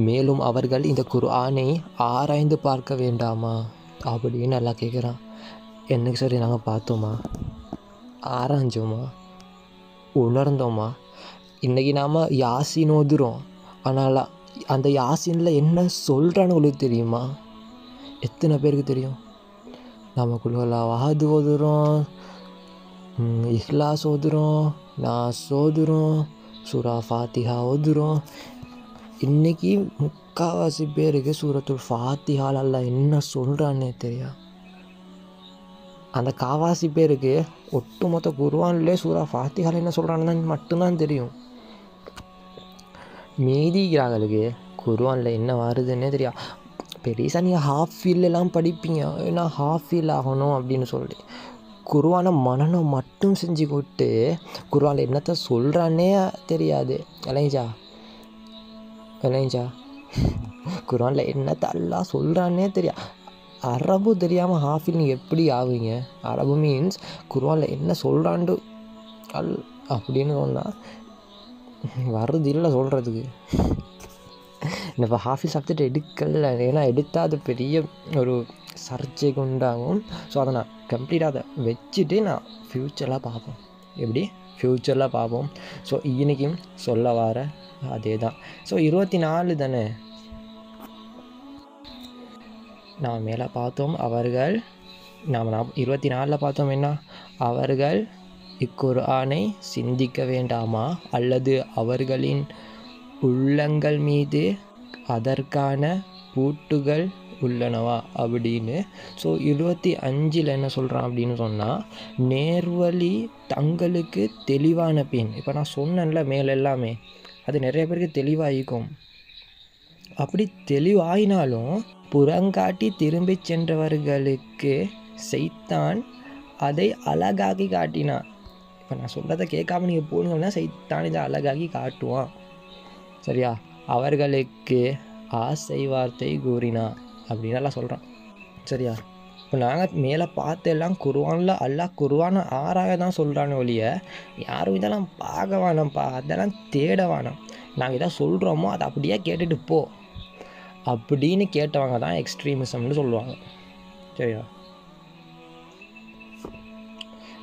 மேலும் அவர்கள் இந்த குர்ஆனை ஆராய்ந்து பார்க்க வேண்டாமா அப்படின்னு நல்லா கேட்குறான். என்னைக்கு சரி நாங்கள் பார்த்தோமா, ஆராய்ஞ்சோமா, உணர்ந்தோமா? இன்றைக்கி நாம் யாசின் ஓதுறோம், ஆனால் அந்த யாசினில் என்ன சொல்கிறான்னு உங்களுக்கு தெரியுமா? எத்தனை பேருக்கு தெரியும்? நமக்குள்ள வாது ஓதுறோம், இஹ்லாஸ் ஓதுறோம், நாஸ் ஓதுறோம், சூரா ஃபாத்திஹா ஓதுறோம். இன்றைக்கி முக்கால்வாசி பேருக்கு சூரத்துல் ஃபாத்திஹால் அல்லாஹ் என்ன சொல்கிறான்னே தெரியும். அந்த காவாசி பேருக்கு ஒட்டுமொத்த குர்ஆன்லேயே சூரா ஃபாத்திஹால் என்ன சொல்கிறான்னு மட்டும்தான் தெரியும். மீதிக்கிறாங்களுக்கு குர்ஆனில் என்ன வருதுன்னே தெரியும். பெரிசா நீங்கள் ஹாஃபீல்லாம் படிப்பீங்க, ஏன்னா ஹாஃபீல் ஆகணும் அப்படின்னு சொல்லிட்டு குர்ஆனை மனனம் மட்டும் செஞ்சு கொட்டு குர்ஆனில் என்னத்தை சொல்கிறான்னே தெரியாது. இல்லைங்கச்சா குர்ஆனில் என்னத்தை எல்லாம் சொல்கிறான்னே தெரியாது. அரபு தெரியாமல் ஹாஃபில் நீங்கள் எப்படி ஆவீங்க? அரபு மீன்ஸ் குர்ஆனில் என்ன சொல்கிறாண்டு அப்படின்னு சொன்னால் வர்றது இல்லை சொல்கிறதுக்கு. இப்போ ஹாஃபில் சப்ஜெக்ட் எடுக்கல, ஏன்னா எடுத்தால் அது பெரிய ஒரு சர்ச்சைக்கு உண்டாகும். ஸோ அதை நான் கம்ப்ளீட்டாக அதை வச்சுட்டு நான் ஃப்யூச்சரில் பார்ப்போம், எப்படி ஃப்யூச்சரில் பார்ப்போம். ஸோ இன்றைக்கும் சொல்ல வர அதே தான். ஸோ 24 தானே நாம் மேலே பார்த்தோம். அவர்கள் நாம் 24 பார்த்தோம். என்ன? அவர்கள் இக்குர்ஆனை சிந்திக்க வேண்டாமா, அல்லது அவர்களின் உள்ளங்கள் மீது அதற்கான பூட்டுகள் உள்ளனவா அப்படின்னு. ஸோ 25 என்ன சொல்கிறான் அப்படின்னு சொன்னால், நேர்வழி தங்களுக்கு தெளிவான பின். இப்போ நான் சொன்னேன்ல மேலே எல்லாமே அது நிறைய பேருக்கு தெளிவாகிக்கும். அப்படி தெளிவாயினாலும் புறங்காட்டி திரும்பி சென்றவர்களுக்கு சைத்தான் அதை அழகாக்கி காட்டினான். இப்போ நான் சொல்கிறத கேட்காம நீங்கள் போனீங்கன்னா சைத்தான் இதை அழகாக்கி காட்டுவான். சரியா? அவர்களுக்கு ஆசை வார்த்தை கூறினான் அப்படின்னு எல்லாம் சொல்கிறான். சரியா? இப்போ நாங்கள் மேலே பார்த்தெல்லாம் குர்ஆனில் அல்லாஹ் குர்ஆனை ஆராய தான் சொல்கிறானே ஒழிய யாரும் இதெல்லாம் பார்க்க வேணாம்ப்பா, அதெல்லாம் தேட வேணாம். நாங்கள் எதாவது சொல்கிறோமோ அதை அப்படியே கேட்டுட்டு போ அப்படின்னு கேட்டவங்க தான் எக்ஸ்ட்ரீமிசம்னு சொல்லுவாங்க. சரியா?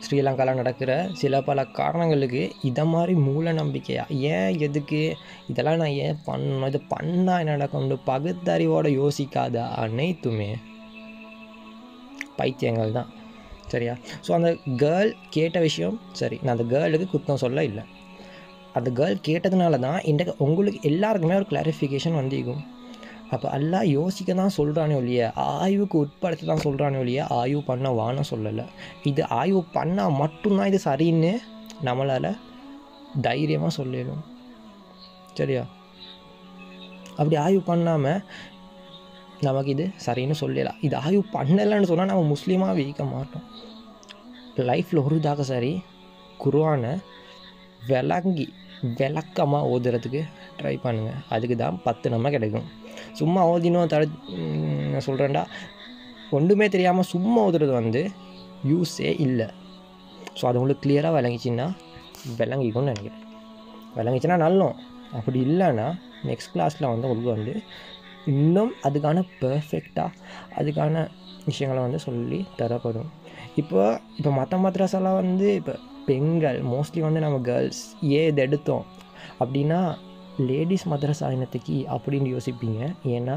ஸ்ரீலங்காவில் நடக்கிற சில பல காரணங்களுக்கு இதை மாதிரி மூல நம்பிக்கையா ஏன் எதுக்கு இதெல்லாம் நான் ஏன் பண்ணணும், இது பண்ணால் என்ன நடக்கும்னு பகுத்தறிவோடு யோசிக்காத அனைத்துமே பைத்தியங்கள் தான். சரியா? ஸோ அந்த கேர்ள் கேட்ட விஷயம் சரி, நான் அந்த கேர்ளுக்கு குத்தம் சொல்ல இல்லை. அந்த கேர்ள் கேட்டதுனால தான் இன்றைக்கு உங்களுக்கு எல்லாருக்குமே ஒரு கிளாரிஃபிகேஷன் வந்திருக்கும். அப்போ எல்லாம் யோசிக்க தான் சொல்கிறானே ஒழிய ஆய்வுக்கு உட்படுத்த தான் சொல்கிறானே ஒழிய ஆய்வு பண்ண வான்னு சொல்லலை. இது ஆய்வு பண்ணால் மட்டும்தான் இது சரின்னு நம்மளால் தைரியமாக சொல்லிடும். சரியா? அப்படி ஆய்வு பண்ணாமல் நமக்கு இது சரின்னு சொல்லலாம். இது ஆய்வு பண்ணலைன்னு சொன்னால் நம்ம முஸ்லீமாக வீக்க மாட்டோம். லைஃப்பில் ஒரு இதாக சரி குர்ஆனை விளக்கமாக ஓதுறதுக்கு ட்ரை பண்ணுங்கள். அதுக்கு தான் 10 நம்ம கிடைக்கும். சும்மா ஓதினோம் நான் சொல்கிறேன்டா ஒன்றுமே தெரியாமல் சும்மா ஓதுறது யூஸே இல்லை. ஸோ அது உங்களுக்கு கிளியராக விளங்கிக்கும்னு நினைக்கிறேன். விளங்கிச்சுன்னா நல்லோம். அப்படி இல்லைன்னா நெக்ஸ்ட் கிளாஸில் உங்களுக்கு இன்னும் அதுக்கான பெர்ஃபெக்டாக அதுக்கான விஷயங்களை சொல்லி தரப்படும். இப்போ மற்ற மദ്രஸெல்லாம் இப்போ பெண்கள் மோஸ்ட்லி நம்ம கேர்ள்ஸ் ஏன் இதை எடுத்தோம் அப்படின்னா லேடிஸ் மദ്രஸா இனத்துக்கு அப்படின்னு யோசிப்பீங்க. ஏன்னா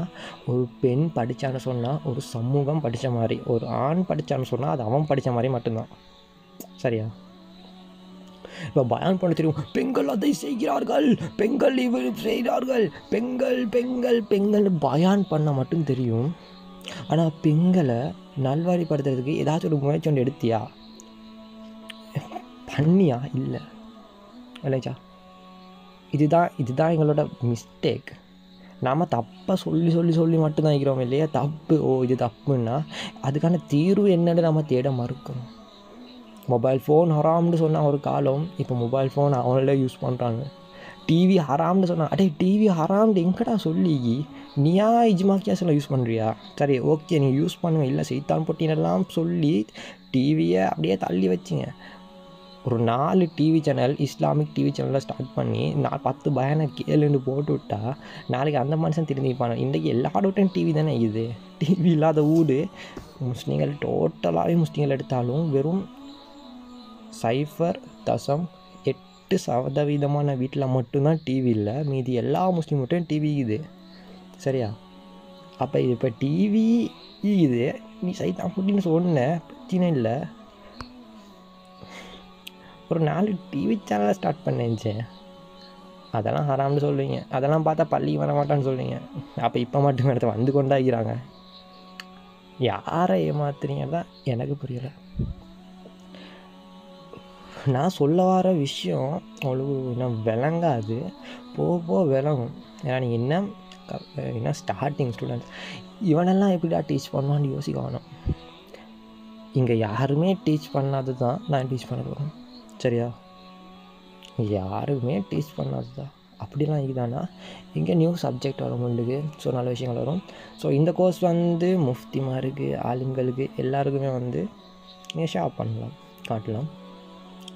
ஒரு பெண் படித்தான்னு சொன்னால் ஒரு சமூகம் படித்த மாதிரி, ஒரு ஆண் படித்தான்னு சொன்னால் அது அவன் படித்த மாதிரி மட்டும்தான். சரியா? இப்போ பயான் பண்ண தெரியும், பெண்கள் அதை செய்கிறார்கள், பெண்கள் இவர் செய்கிறார்கள், பெண்கள் பெண்கள் பெண்கள் பயான் பண்ண மட்டும் தெரியும். ஆனால் பெண்களை நல்வழிப்படுத்துறதுக்கு ஏதாச்சும் ஒரு முயற்சி ஒன்று எடுத்தியா, பண்ணியா? இல்லை இல்லைச்சா? இதுதான் எங்களோட மிஸ்டேக். நாம் தப்பாக சொல்லி மட்டும்தான் இருக்கிறோம் இல்லையா? தப்பு, இது தப்புன்னா அதுக்கான தீர்வு என்னன்னு நம்ம தேட மறுக்கணும். மொபைல் ஃபோன் ஹராம்னு சொன்னால் ஒரு காலம், இப்போ மொபைல் ஃபோன் அவங்களே யூஸ் பண்ணுறாங்க. டிவி ஹராம்னு சொன்னால் அடே டிவி ஹராம்னு எங்கடா சொல்லி நீயா இஜ்மாக்கியாஸில் யூஸ் பண்ணுறியா? சரி ஓகே நீ யூஸ் பண்ணுவேன், இல்லை செய்தான் பொட்டினெல்லாம் சொல்லி டிவியை அப்படியே தள்ளி வச்சிங்க. ஒரு 4 டிவி சேனல் இஸ்லாமிக் டிவி சேனலில் ஸ்டார்ட் பண்ணி 10 பயானை கேளுன்னு போட்டு விட்டா நாளைக்கு அந்த மனுஷன் திரும்பிப்பான. இன்றைக்கி எல்லாரோட்டையும் டிவி தானே. இது டிவி இல்லாத வீடு முஸ்லீம்கள் டோட்டலாகவே முஸ்லீம்கள் எடுத்தாலும் வெறும் 0.8% வீட்டில் மட்டும்தான் டிவி இல்லை. மீதி எல்லா முஸ்லீம் மட்டும் டிவி இது. சரியா? அப்போ இப்போ டிவி இது நீ சைத்தான் அப்படின்னு சொன்ன பிரச்சனை இல்லை. ஒரு 4 டிவி சேனலை ஸ்டார்ட் பண்ணேன்ச்சு, அதெல்லாம் ஹராம்னு சொல்லுவீங்க. அதெல்லாம் பார்த்தா பள்ளிக்கு வர மாட்டான்னு சொல்லுவீங்க. அப்போ இப்போ மட்டும் இடத்த கொண்டாகிறாங்க. யாரை ஏமாத்துறீங்க தான் எனக்கு புரியலை. நான் சொல்ல வர விஷயம் அவ்வளவு இன்னும் விளங்காது, போக விளங்கும். ஏன்னா நீங்கள் என்ன ஸ்டார்டிங் ஸ்டூடெண்ட்ஸ் இவனெல்லாம் எப்படிடா டீச் பண்ணுவான்னு யோசிக்க வேணும். இங்கே யாருமே டீச் பண்ணாது தான் நான் டீச் பண்ண போகிறேன். சரியா? யாருமே டீச் பண்ணாது தான் அப்படிலாம் இதுதானா இங்கே நியூ சப்ஜெக்ட் வரும் உங்களுக்கு. ஸோ நல்ல விஷயங்கள் வரும். ஸோ இந்த கோர்ஸ் முஃப்திமாருக்கு ஆலிம்களுக்கு எல்லாருக்குமே ஷேர் பண்ணலாம், காட்டலாம்,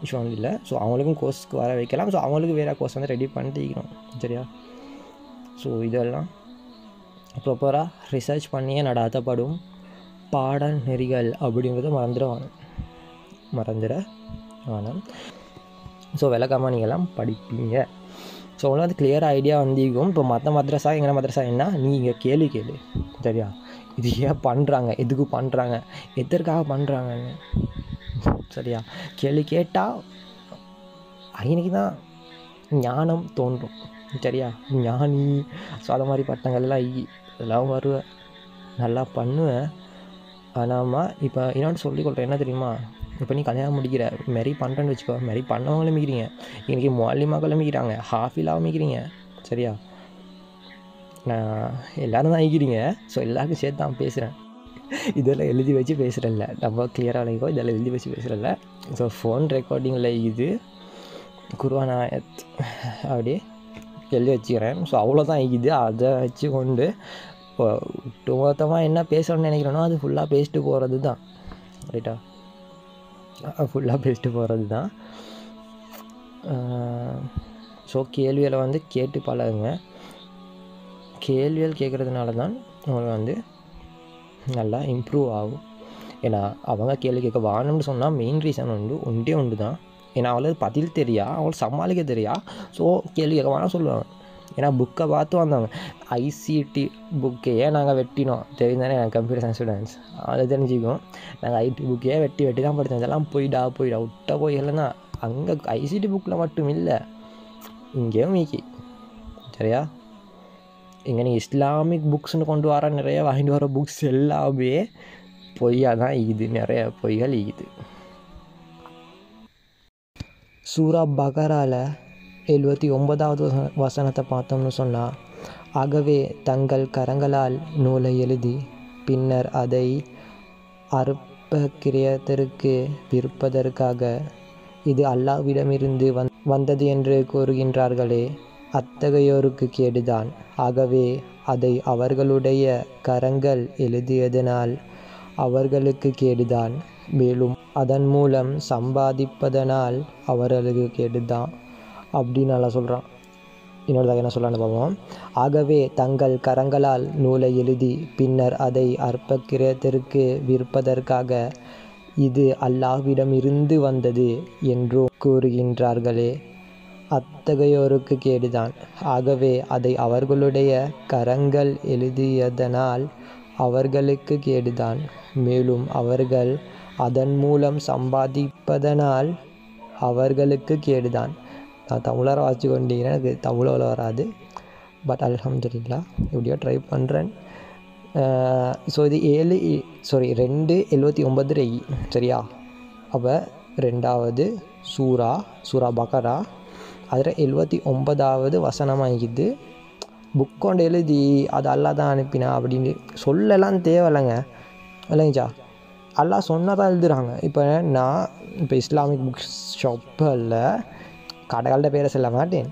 விஷயம் இல்லை. ஸோ அவங்களுக்கும் கோர்ஸ்க்கு வர வைக்கலாம். ஸோ அவங்களுக்கு வேறு கோர்ஸ் ரெடி பண்ணிக்கிறோம். சரியா? ஸோ இதெல்லாம் ப்ராப்பராக ரிசர்ச் பண்ணியே நடாத்தப்படும் பாட நெறிகள் அப்படிங்கிறத மறந்துட வேணாம். ஸோ விளக்கமாக நீங்கள்லாம் படிப்பீங்க. ஸோ உங்களுக்கு கிளியராக ஐடியா வந்திருக்கும். இப்போ மற்ற மദ്രஸா எங்கள் மദ്രஸா என்ன நீங்கள் கேளு. சரியா? இது ஏன் பண்ணுறாங்க, எதுக்கு பண்ணுறாங்க, எதற்காக பண்ணுறாங்கன்னு. சரியா? கேள்வி கேட்டால் அவனுக்கு தான் ஞானம் தோன்றும். சரியா? ஞானி ஸோ அது மாதிரி பட்டங்கள்லாம் இதெல்லாம் வருவேன், நல்லா பண்ணுவேன். ஆனாம்மா இப்போ இன்னொன்று சொல்லிக்கொள்கிறேன், என்ன தெரியுமா? இப்போ நீ கல்யாணம் முடிக்கிற மாரி பண்ணுறேன்னு வச்சுக்கோ, மாரி பண்ணவங்களும் மிக்கிறீங்க, இன்றைக்கி முஅல்லிமாக்களும் மிக்கிறாங்க, ஹாஃபிலாவும் மிக்கிறீங்க. சரியா? நான் எல்லோரும் தான் ஆகிக்கிறீங்க. ஸோ எல்லாருக்கும் சேர்த்து தான் பேசுகிறேன். இதெல்லாம் எழுதி வச்சு பேசுகிறல்ல, நம்ம கிளியராக விளைக்கோ, இதெல்லாம் எழுதி வச்சு பேசுகிறல்ல. ஸோ ஃபோன் ரெக்கார்டிங்கில் இது குர்ஆன் ஆயத் அப்படி எழுதி வச்சுக்கிறேன். ஸோ அவ்வளோதான் இது. அதை வச்சு கொண்டு ஒட்டுமொத்தமாக என்ன பேசணும்னு நினைக்கிறேனோ அது ஃபுல்லாக பேசிட்டு போகிறது தான். ரைட்டா? ஃபுல்லாக பேசிட்டு போகிறது தான். ஸோ கேள்விகளை வந்து கேட்டு பழகுங்க. கேள்விகள் கேட்குறதுனால தான் உங்களுக்கு வந்து நல்லா இம்ப்ரூவ் ஆகும். ஏன்னா அவங்க கேள்வி கேட்க வாணும்னு சொன்னால் மெயின் ரீசன் ஒன்றே ஒன்று தான். ஏன்னா அவளுக்கு பதில் தெரியா, அவளுக்கு சமாளிக்க தெரியா. ஸோ கேள்வி கேட்க வேணாம் சொல்லுவாங்க. ஏன்னா புக்கை பார்த்து வந்தாங்க. ஐசிடி புக்கையே நாங்கள் வெட்டினோம். தெரிந்தானே எனக்கு கம்ப்யூட்டர் சயின்ஸ் ஸ்டூடெண்ட்ஸ் அதை தெரிஞ்சுக்கும். நாங்கள் ஐடி புக்கையே வெட்டி தான் படித்தோம். இதெல்லாம் போயிடா விட்டா போய் இல்லைன்னா அங்கே ஐசிடி புக்கில் மட்டும் இல்லை, இங்கேயும் மீக்கி. சரியா? இங்கே நீ இஸ்லாமிக் புக்ஸ்னு கொண்டு வர நிறைய வாங்கிட்டு வர புக்ஸ் எல்லாமே பொய்யா தான் ஈகுது. நிறைய பொய்கள் ஈகுது. சூரா பகரால 79வது வசனத்தை பார்த்தோம்னு சொன்னால், ஆகவே தங்கள் கரங்களால் நூலை எழுதி பின்னர் அதை அற்பக்கிரியத்திற்கு விற்பதற்காக இது அல்லாஹ்விடமிருந்து வந்தது என்று கூறுகின்றார்களே, அத்தகையோருக்கு கேடுதான். ஆகவே அதை அவர்களுடைய கரங்கள் எழுதியதனால் அவர்களுக்கு கேடுதான். மேலும் அதன் மூலம் சம்பாதிப்பதனால் அவர்களுக்கு கேடுதான் அப்படின்னு நல்லா சொல்கிறான். இன்னொருதாக என்ன சொல்கிறான்னு பார்ப்போம். ஆகவே தங்கள் கரங்களால் நூலை எழுதி பின்னர் அதை அற்பக்கிரயத்திற்கு விற்பதற்காக இது அல்லாஹ்விடமிருந்து வந்தது என்றும் கூறுகின்றார்களே, அத்தகையோருக்கு கேடுதான். ஆகவே அதை அவர்களுடைய கரங்கள் எழுதியதனால் அவர்களுக்கு கேடுதான். மேலும் அவர்கள் அதன் மூலம் சம்பாதிப்பதனால் அவர்களுக்கு கேடுதான். நான் தமிழரை வாசி கொண்டீங்கன்னா எனக்கு தமிழில் வராது. பட் அல்ஹம்துலில்லாஹ் எப்படியோ ட்ரை பண்ணுறேன். ஸோ இது 2:79 சரியா? அப்போ 2வது சூரா பகரா அதில் 79வது வசனமாகிது. புக் கொண்டு எழுதி அது அல்லாஹ் தான் அனுப்பினா அப்படின்னு சொல்லலாம் தேவையில்லைங்க. இல்லைங்கச்சா? அல்லாஹ் சொன்னதாக எழுதுகிறாங்க. இப்போ இஸ்லாமிக் புக் ஷாப்பில் கடைகள்கிட்ட பேரை சொல்ல மாட்டேன்.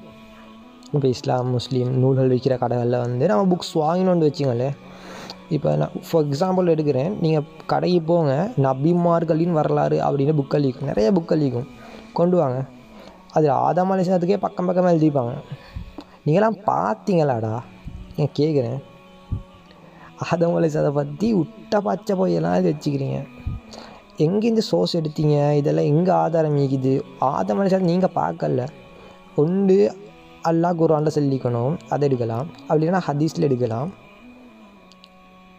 இப்போ இஸ்லாம் முஸ்லீம் நூல்கள் விற்கிற கடைகளில் வந்து நம்ம புக்ஸ் வாங்கினோன்னு வச்சுங்களே. இப்போ நான் ஃபார் எக்ஸாம்பிள் எடுக்கிறேன். நீங்கள் கடைக்கு போங்க, நபிமார்களின் வரலாறு அப்படின்னு புக் அளிக்கும். நிறைய புக் அளிக்கும், கொண்டு வாங்க. அது ஆதம் அலைஹிஸ்ஸலாத்துக்கே பக்கமாக எழுதிப்பாங்க. நீங்களாம் பார்த்தீங்களாடா? நான் கேட்குறேன். ஆதம் அலைஹிஸ்ஸலாத்தை பற்றி விட்ட பச்சை போயெல்லாம் இது வச்சுக்கிறீங்க. எங்கேருந்து சோர்ஸ் எடுத்தீங்க? இதெல்லாம் எங்கே ஆதாரம் இருக்குது? ஆதம் அலைஹிஸ்ஸலாம் நீங்கள் பார்க்கல. ஒன்று அல்லாஹ் குர்ஆனில் சொல்லிக்கணும், அதை எடுக்கலாம். அப்படி இல்லைன்னா ஹதீஸில் எடுக்கலாம்.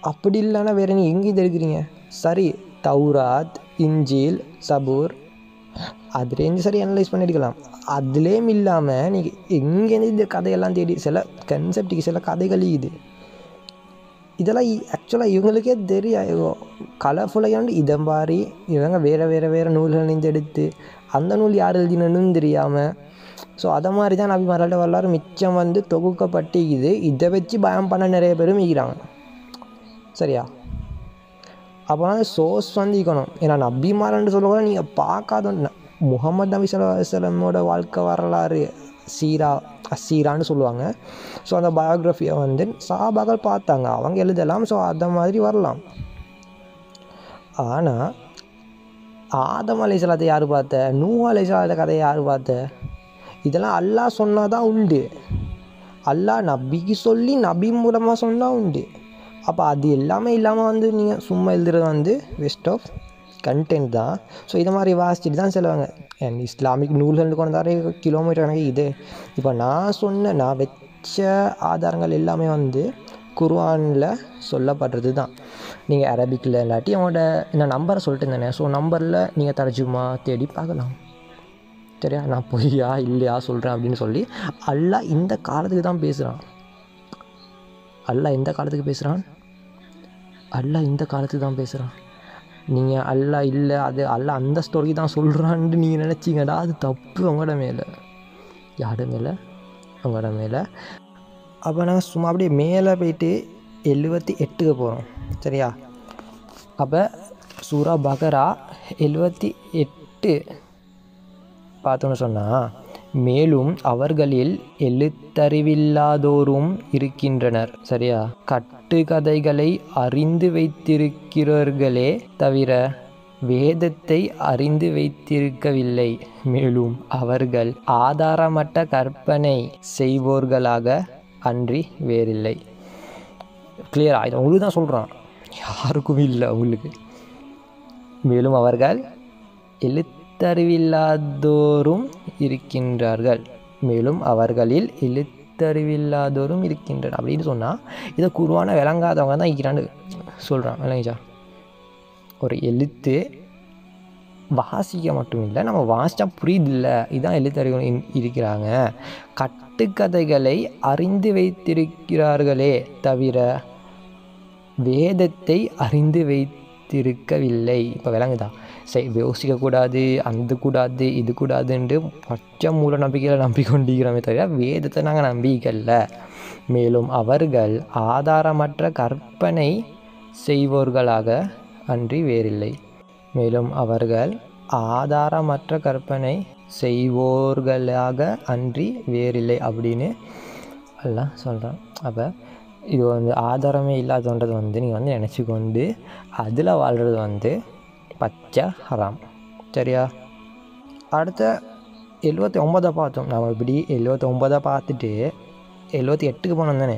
அப்படி இல்லைன்னா வேறு நீங்கள் எங்கேருந்து எடுக்கிறீங்க? சரி, தௌராத், இன்ஜீல், சபூர் அதுலேருந்து சரி அனலைஸ் பண்ணி எடுக்கலாம். அதுலேயும் இல்லாமல் நீங்கள் எங்கேருந்து இந்த கதையெல்லாம் தேடி சில கன்செப்டுக்கு சில கதைகள் இது இதெல்லாம் ஆக்சுவலாக இவங்களுக்கே தெரியும். கலர்ஃபுல்லாக இதை மாதிரி இவங்க வேறு நூல்கள் எடுத்து அந்த நூல் யார் எழுதினன்னு தெரியாமல். ஸோ அதை மாதிரி தான் நபிமார்களோட வரலாறு மிச்சம் வந்து தொகுக்கப்பட்டு இதை வச்சு பயம் பண்ண நிறைய பேரும் இருக்கிறாங்க. சரியா? அப்போனா சோர்ஸ் வந்து இருக்கணும். ஏன்னா நபிமாரன்னு சொல்லக்கூட நீங்கள் பார்க்காத முகமது நபி ஸல்லல்லாஹு அலைஹி வஸல்லமோட வாழ்க்கை வரலாறு அசீரான்னு சொல்லுவாங்க. ஸோ அந்த பயோகிராஃபியை வந்து சஹாபாக்கள் பார்த்தாங்க, அவங்க எழுதலாம். ஸோ அந்த மாதிரி வரலாம். ஆனால் ஆதம் அலைஹிஸ்ஸலாத்தை யார் பார்த்த? நூஹ் அலைஹிஸ்ஸலாத்த கதையை யார் பார்த்த? இதெல்லாம் அல்லாஹ் சொன்னால் தான் உண்டு. அல்லாஹ் நபிக்கு சொல்லி நபி மூலமாக சொன்னால் உண்டு. அப்போ அது எல்லாமே இல்லாமல் வந்து நீங்கள் சும்மா எழுதுறது வந்து வேஸ்ட் ஆஃப் கண்டென்ட் தான். ஸோ இதை மாதிரி வாசிச்சுட்டு தான் செல்வாங்க. அண்ட் இஸ்லாமிக் நூல்கள் கொண்டு நிறைய கிலோமீட்டர் கணக்கு இது. இப்போ நான் வச்ச ஆதாரங்கள் எல்லாமே வந்து குர்ஆனில் சொல்லப்படுறது தான். நீங்கள் அரபிக்கில் இல்லாட்டி அவங்களோட நான் நம்பரை சொல்லிட்டு இருந்தேனே, ஸோ நம்பரில் நீங்கள் தர்ஜுமா தேடி பார்க்கலாம். சரியா? நான் பொய்யா இல்லையா சொல்கிறேன் அப்படின்னு சொல்லி அல்லாஹ் இந்த காலத்துக்கு தான் பேசுகிறான். அல்லாஹ் எந்த காலத்துக்கு பேசுகிறான்? அல்லாஹ் இந்த காலத்துக்கு தான் பேசுகிறான். நீங்கள் அல்லாஹ் இல்லை, அது அல்லாஹ் அந்த ஸ்டோரி தான் சொல்கிறான்ட்டு நீங்கள் நினச்சிங்கடா, அது தப்பு. உங்களோட மேலே யாரோட மேலே? உங்களோட மேலே. அப்போ நாங்கள் சும்மா அப்படியே மேலே போயிட்டு 78க்கு போகிறோம். சரியா? அப்போ சூரா பகரா 78 பார்த்தோன்னு சொன்னால், மேலும் அவர்களில் எழுத்தறிவில்லாதோரும் இருக்கின்றனர். சரியா? கட்டுக்கதைகளை அறிந்து வைத்திருக்கிறவர்களே தவிர வேதத்தை அறிந்து வைத்திருக்கவில்லை. மேலும் அவர்கள் ஆதாரமற்ற கற்பனை செய்வோர்களாக அன்றி வேறில்லை. கிளியரா? இதை உங்களுக்கு தான் சொல்கிறான், யாருக்கும் இல்லை உங்களுக்கு. மேலும் அவர்கள் எழுத்தறிவில்லாதோரும் இருக்கின்றார்கள். மேலும் அவர்களில் எழுத்தறிவில்லாதோரும் இருக்கின்றனர் அப்படின்னு சொன்னால், இதை குருவான விளங்காதவங்க தான் இருக்கிறான்னு சொல்கிறான். விளங்கிச்சா? ஒரு எழுத்து வாசிக்க மட்டும் இல்லை, நம்ம வாசித்தா புரியுதில்ல, இதுதான் எழுத்தறிவு இருக்கிறாங்க. கட்டுக்கதைகளை அறிந்து வைத்திருக்கிறார்களே தவிர வேதத்தை அறிந்து வைத்திருக்கவில்லை. இப்போ விளங்குதா? சரி, யோசிக்கக்கூடாது, அந்த கூடாது, இது கூடாதுன்ட்டு பச்சை மூல நம்பிக்கையில் நம்பிக்கொண்டிருக்கிறோமே தவிர வேதத்தை நாங்கள் நம்பிக்கல. மேலும் அவர்கள் ஆதாரமற்ற கற்பனை செய்வோர்களாக அன்றி வேறில்லை. மேலும் அவர்கள் ஆதாரமற்ற கற்பனை செய்வோர்களாக அன்றி வேறில்லை அப்படின்னு எல்லாம் சொல்கிறான். அப்போ இது ஆதாரமே இல்லாதன்றது நீங்கள் நினச்சிக்கொண்டு அதில் வாழ்கிறது பச்சை ஹராம். சரியா? அடுத்த 79 பார்த்தோம். நம்ம இப்படி 79 பார்த்துட்டு 78க்கு போனோம் தானே.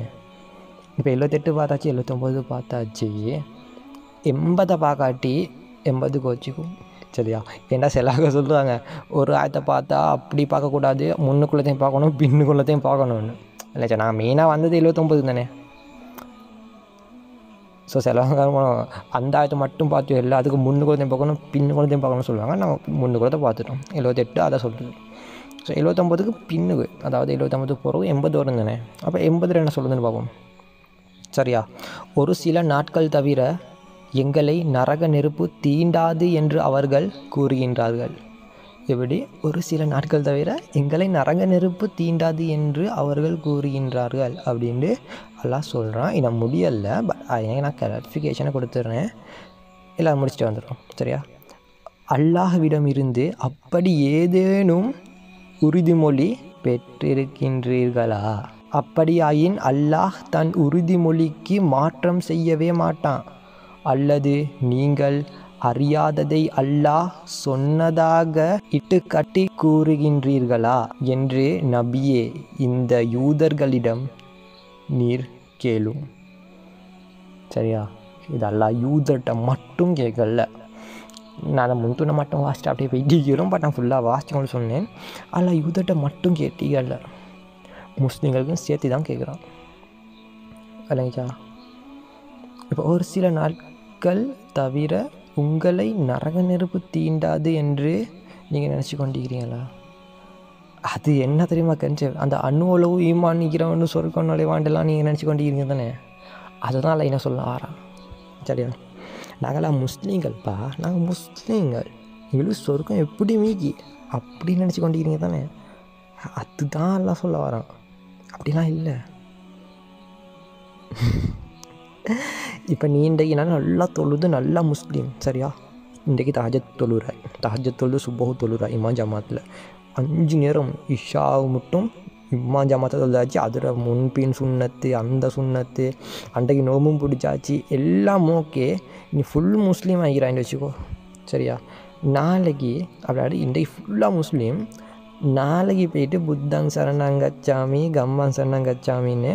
இப்போ 78 பார்த்தாச்சு, 79 பார்த்தாச்சு. 80 பார்க்காட்டி 80 கோச்சிக்கும். சரியா? ஏன்னா சிலாக சொல்கிறாங்க, ஒரு ஆயத்தை பார்த்தா அப்படி பார்க்கக்கூடாது, முன்னுக்குள்ளத்தையும் பார்க்கணும், பின்னுக்குள்ளத்தையும் பார்க்கணும்னு. இல்லை சார், நாங்கள் மெயினாக வந்தது 79 தானே. ஸோ சிலவங்க அந்த ஆயத்தை மட்டும் பார்த்து எல்லாத்துக்கும் முன்னுக்குள்ளத்தையும் பார்க்கணும், பின்னுக்குள்ளத்தையும் பார்க்கணும்னு சொல்லுவாங்க. நம்ம முன்னுக்குள்ளத்தை பார்த்துட்டோம். 78 அதை சொல்கிறது. ஸோ 79க்கு பின்னுக்கு, அதாவது 79 போகிறோம் 80 வரும் தானே. அப்போ 80 என்ன சொல்லுதுன்னு பார்ப்போம். சரியா? ஒரு சில நாட்கள் தவிர எங்களை நரக நெருப்பு தீண்டாது என்று அவர்கள் கூறுகின்றார்கள். எப்படி? ஒரு சில நாட்கள் தவிர எங்களை நரக நெருப்பு தீண்டாது என்று அவர்கள் கூறுகின்றார்கள் அப்படின்ட்டு எல்லாம் சொல்கிறான். இதை முடியலை, பட் எனக்கு நான் கிளாரிஃபிகேஷனை கொடுத்துட்றேன், எல்லாம் முடிச்சுட்டு வந்துடுறோம். சரியா? அல்லாஹ்விடம் இருந்து அப்படி ஏதேனும் உறுதிமொழி பெற்றிருக்கின்றீர்களா? அப்படியாயின் அல்லாஹ் தன் உறுதிமொழிக்கு மாற்றம் செய்யவே மாட்டான். அல்லது நீங்கள் அறியாததை அல்லாஹ் சொன்னதாக இட்டுக்கட்டி கூறுகின்றீர்களா என்று நபியே இந்த யூதர்களிடம் நீர் கேளும். சரியா? இது அல்லாஹ் யூதர்கிட்ட மட்டும் கேட்கல. நான் அதை முன்துணை மட்டும் வாசிட்டு அப்படியே போயிட்டு பட் நான் ஃபுல்லாக வாசிச்சுக்கொண்டு சொன்னேன். அல்லாஹ் யூதர்கிட்ட மட்டும் கேட்டீங்கல்ல, முஸ்லீம்களுக்கும் சேர்த்து தான் கேட்குறான். இல்லைங்கச்சா? இப்போ ஒரு சில நாட்கள் தவிர உங்களை நரக நெருப்பு தீண்டாது என்று நீங்கள் நினச்சி கொண்டிருக்கிறீங்களா? அது என்ன தெரியுமா கஞ்சி? அந்த அணுவளவு ஈமான் நிற்கிறவனு சொர்க்கம் நுழைவாண்டெல்லாம் நீங்கள் நினச்சி கொண்டிருக்கிறீங்க தானே. அதுதான் என்ன சொல்ல ஆறாம். சரியா? நாங்களாம் முஸ்லீம்கள்ப்பா, நாங்கள் முஸ்லீம்கள், எங்களுக்கு சொர்க்கம் எப்படி மீக்கி அப்படி நினச்சி கொண்டிருக்கிறீங்க தானே. அதுதான் எல்லாம் சொல்ல வரான். அப்படிலாம் இல்லை. இப்போ நீ இன்றைக்கு நல்லா தொழுது நல்லா முஸ்லீம். சரியா? இன்றைக்கு தஹஜத் தொழுது சுபஹு தொழுற இமாம் ஜமாத்தில் 5 நேரம் இஷாவு மட்டும் இமாம் ஜமாத்தை தொழுதாச்சு. அதில் முன்பின் சுண்ணத்து, அந்த சுண்ணத்து, அன்றைக்கு நோம்பும் பிடிச்சாச்சு, எல்லாம் ஓகே. நீ ஃபுல் முஸ்லீம் ஆகிக்கிறான்னு வச்சுக்கோ. சரியா? நாளைக்கு அப்படி இன்றைக்கு ஃபுல்லாக முஸ்லீம், நாளைக்கு போயிட்டு புத்தங் சரணங்கச்சாமி கம்மாங் சரணங்கச்சாமின்னு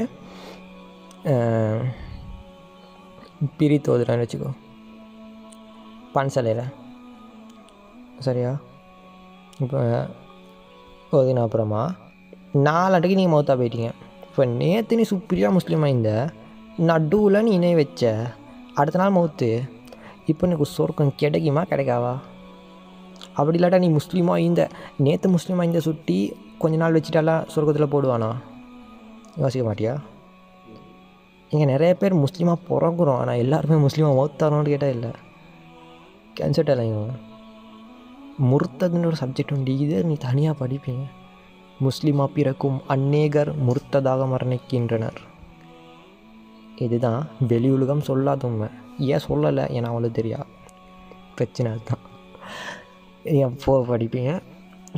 பிரித்து ஓதுறான்னு வச்சுக்கோ பன்சலையில். சரியா? இப்போ ஓதின அப்புறமா நாலண்டைக்கு நீங்கள் மௌத்தா போயிட்டீங்க. இப்போ நேற்று நீ சுப்ரியாக முஸ்லீமாக இருந்த, நடுவில் நீ இணை வச்ச, அடுத்த நாள் மௌத்து. இப்போ எனக்கு சொர்க்கம் கிடைக்குமா கிடைக்காவா? அப்படி இல்லாட்டா நீ முஸ்லீமாக இருந்த, நேற்று முஸ்லீமாக இருந்த சுட்டி கொஞ்ச நாள் வச்சுட்டாலாம் சொர்க்கத்தில் போடுவானா? யோசிக்க மாட்டியா? இங்கே நிறைய பேர் முஸ்லீமாக பிறகுறோம், ஆனால் எல்லாருமே முஸ்லீமாக மௌத்தாரோன்னு கேட்டால் இல்லை. கேன்சர்ட் இல்லைங்க. முர்த்ததுன்னு ஒரு சப்ஜெக்ட் உண்டு, இது நீ தனியாக படிப்பீங்க. முஸ்லிமாக பிறக்கும் அநேகர் முர்த்ததாக மரணிக்கின்றனர். இதுதான் வெளியுலகம் சொல்லாத உண்மை. ஏன் சொல்லலை? ஏன்னா அவ்வளோ தெரியா பிரச்சனை அதுதான். ஏன் படிப்பீங்க.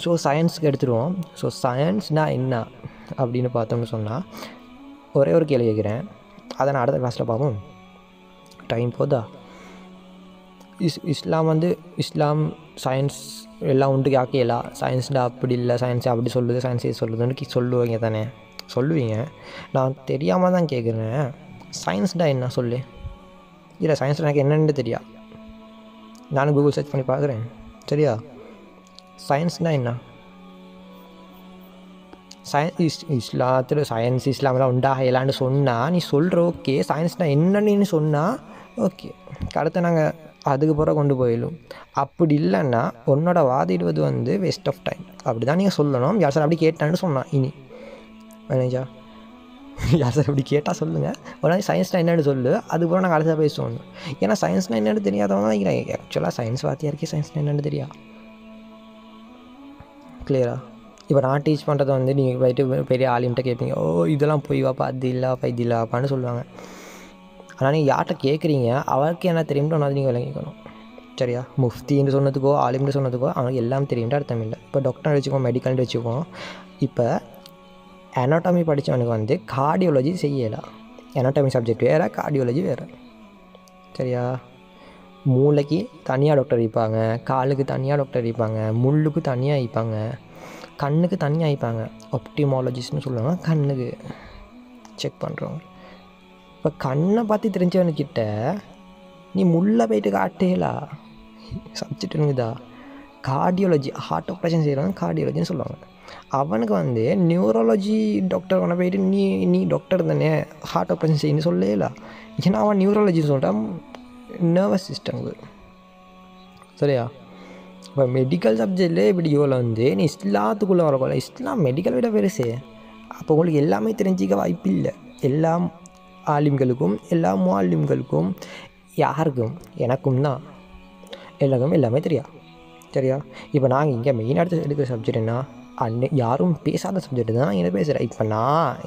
ஸோ சயின்ஸுக்கு எடுத்துருவோம். ஸோ சயின்ஸ்னால் என்ன அப்படின்னு பார்த்தோம்னு சொன்னால் ஒரே ஒரு கேள்வி கேட்குறேன், அதை நான் அடுத்த கிளாஸில் பார்ப்போம். டைம் போதா? இஸ்லாம் வந்து இஸ்லாம் சயின்ஸ் எல்லாம் உண்டு ஆக்கலாம். சயின்ஸ்டா அப்படி இல்லை, சயின்ஸ் அப்படி சொல்லுது, சயின்ஸ் இது சொல்லுதுன்னு சொல்லுவீங்க தானே? சொல்லுவீங்க. நான் தெரியாமல் தான் கேட்குறேன், சயின்ஸ்டா என்ன சொல்லு. இல்லை சயின்ஸில் எனக்கு என்னென்னு தெரியா, நானும் கூகுள் சர்ச் பண்ணி பார்க்குறேன். சரியா? சயின்ஸ்னால் என்ன? இஸ்லாத்தில் சயின்ஸ் இஸ்லாமெல்லாம் உண்டாகலான்னு சொன்னால் நீ சொல்கிற ஓகே. சயின்ஸ்னால் என்னன்னு சொன்னால் ஓகே, அடுத்த நாங்கள் அதுக்கு பிறகு கொண்டு போயிடும். அப்படி இல்லைன்னா உன்னோட வாதிடுவது வந்து வேஸ்ட் ஆஃப் டைம். அப்படி தான் நீங்கள் சொல்லணும். யார் சார் அப்படி கேட்டான்னு சொன்னான். இனி மேனேஜா யார் சார் அப்படி கேட்டால் சொல்லுங்கள். உடனே சயின்ஸ்னால் என்னென்னு சொல்லு, அதுக்கப்புறம் நாங்கள் அடுத்த பேசுவோம். ஏன்னா சயின்ஸ்னால் என்னென்னு தெரியாதவங்க தான் இருக்கிறேன். ஆக்சுவலாக சயின்ஸ் வாத்தியாருக்கே சயின்ஸ்னால் என்னென்னு தெரியா? கிளியரா? இப்போ நான் டீச் பண்ணுறது வந்து நீங்கள் போய்ட்டு பெரிய ஆலிம்கிட்ட கேட்பீங்க, ஓ இதெல்லாம் போய் வாப்பா, அது இல்லாப்பா, இது இல்லாப்பான்னு சொல்லுவாங்க. ஆனால் நீங்கள் யார்கிட்ட கேட்குறீங்க அவருக்கு என்ன தெரியும்னு ஒன்றாவது நீங்கள் விளங்கிக்கணும். சரியா? முஃப்தின்னு சொன்னதுக்கோ ஆலிம்னு சொன்னதுக்கோ அவனுக்கு எல்லாம் தெரியும்ட்டு அர்த்தம் இல்லை. இப்போ டாக்டர் வச்சுக்கோம், மெடிக்கல்னு வச்சுக்கோம். இப்போ அனாட்டமி படித்தவனுக்கு வந்து கார்டியோலஜி செய்யலாம். அனாட்டமி சப்ஜெக்ட் வேறு, கார்டியோலஜி வேறு. சரியா? மூளைக்கு தனியாக டாக்டர் இருப்பாங்க, காலுக்கு தனியாக டாக்டர் இருப்பாங்க, முள்ளுக்கு தனியாக இருப்பாங்க, கண்ணுக்கு தனியாக இருப்பாங்க. ஒப்டிமாலஜிஸ்ட்னு சொல்லுவாங்க, கண்ணுக்கு செக் பண்ணுறோம். இப்போ கண்ணை பார்த்து தெரிஞ்சவனுக்கிட்ட நீ முள்ளை போய்ட்டு காட்டேலா சப்ஜெக்ட்டுங்குதா? கார்டியோலஜி, ஹார்ட் ஆப்ரேஷன் செய்கிறவங்க கார்டியோலஜின்னு சொல்லுவாங்க. அவனுக்கு வந்து நியூரோலஜி டாக்டர் அவனை போய்ட்டு நீ டாக்டர் தானே ஹார்ட் ஆப்ரேஷன் செய்யணும்னு சொல்லலாம். ஏன்னா அவன் நியூரோலஜின்னு சொல்கிறான், நர்வஸ் சிஸ்டம்க்கு. சரியா? இப்போ மெடிக்கல் சப்ஜெக்ட்லேயே இப்படி இவ்வளோ வந்து நீ இஸ்லாத்துக்குள்ளே வரக்கூட, இஸ்லாம் மெடிக்கல் விட பெருசு. அப்போ உங்களுக்கு எல்லாமே தெரிஞ்சிக்க வாய்ப்பு இல்லை. எல்லா ஆலிம்களுக்கும் எல்லா முஆல்லிம்களுக்கும் யாருக்கும் எனக்கும் தான் எல்லாருக்கும் எல்லாமே தெரியா. சரியா? இப்போ நாங்கள் இங்கே மெயினாக எடுக்கிற சப்ஜெக்ட் என்ன, யாரும் பேசாத சப்ஜெக்ட் தான் நான் என்ன பேசுகிறேன்.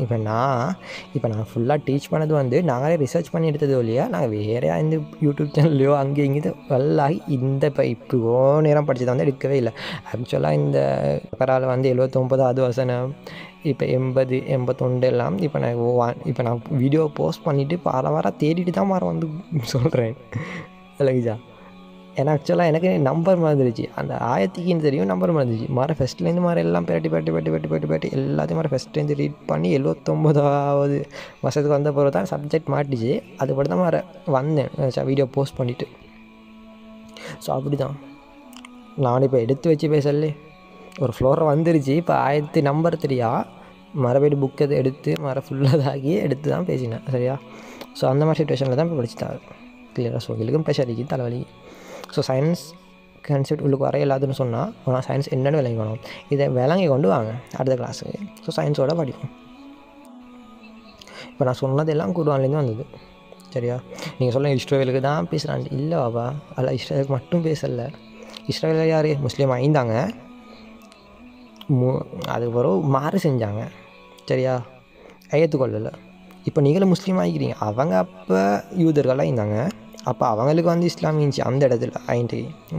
இப்போ நான் ஃபுல்லாக டீச் பண்ணது வந்து நாங்களே ரிசர்ச் பண்ணி எடுத்தது இல்லையா, நாங்கள் வேறையா இந்த யூடியூப் சேனல்லையோ அங்கே இங்கே வல்லாகி இந்த இப்போ நேரம் படித்ததை வந்து எடுக்கவே இல்லை. ஆக்சுவலாக இந்த பரால் வந்து 79வது வசனம், இப்போ 80 81 எல்லாம் இப்போ நான் வீடியோ போஸ்ட் பண்ணிவிட்டு வார தேடிட்டு தான் வந்து சொல்கிறேன். இல்லைங்கஜா? ஏன்னா ஆக்சுவலாக எனக்கு நம்பர் மறந்துருச்சு. அந்த ஆயத்துக்குன்னு தெரியும், நம்பர் மறந்துச்சு. ஃபஸ்ட்லேருந்து எல்லாம் பேட்டி எல்லாத்தையும் ஃபஸ்ட்லேருந்து ரீட் பண்ணி 79வது வருஷத்துக்கு வந்த பிறகு தான் சப்ஜெக்ட் மாட்டிச்சு. அதுபடி தான் வந்தேன் வீடியோ போஸ்ட் பண்ணிவிட்டு. ஸோ அப்படி தான் நான் இப்போ எடுத்து வச்சு பேசலே ஒரு ஃப்ளோரை வந்துருச்சு. இப்போ ஆயத்து நம்பர் தெரியா, போய்ட்டு புக் எது எடுத்து ஃபுல்லாதாகி எடுத்து தான் பேசினேன். சரியா? ஸோ அந்த மாதிரி சிச்சுவேஷனில் தான் இப்போ படிச்சுட்டாரு. கிளியராக? ஸோ எங்களுக்கும் ப்ரெஷர் தலைவலி. ஸோ சயின்ஸ் கான்செப்ட் உள்ளுக்கு வர இல்லாதுன்னு சொன்னால் ஆனால் சயின்ஸ் என்னென்னு விளங்கணும். இதை விளங்கி கொண்டு வாங்க அடுத்த கிளாஸுக்கு. ஸோ சயின்ஸோட படிப்போம். இப்போ நான் சொன்னதெல்லாம் குர்ஆன்லேருந்து வந்தது. சரியா? நீங்கள் சொல்ல இஸ்ரேலுக்கு தான் பேசுகிறான். இல்லை பாபா, அல்ல இஸ்ரேலுக்கு மட்டும் பேசலை. இஸ்ரேலில் யார் முஸ்லீம் ஆயிருந்தாங்க, அதுக்கு பிறகு மாறு செஞ்சாங்க. சரியா? ஏற்றுக்கொள்ளலை. இப்போ நீங்களும் முஸ்லீம் ஆகிக்கிறீங்க. அவங்க அப்போ யூதர்களாக இருந்தாங்க, அப்போ அவங்களுக்கு வந்து இஸ்லாம் இருந்துச்சு அந்த இடத்துல ஆயிட்டு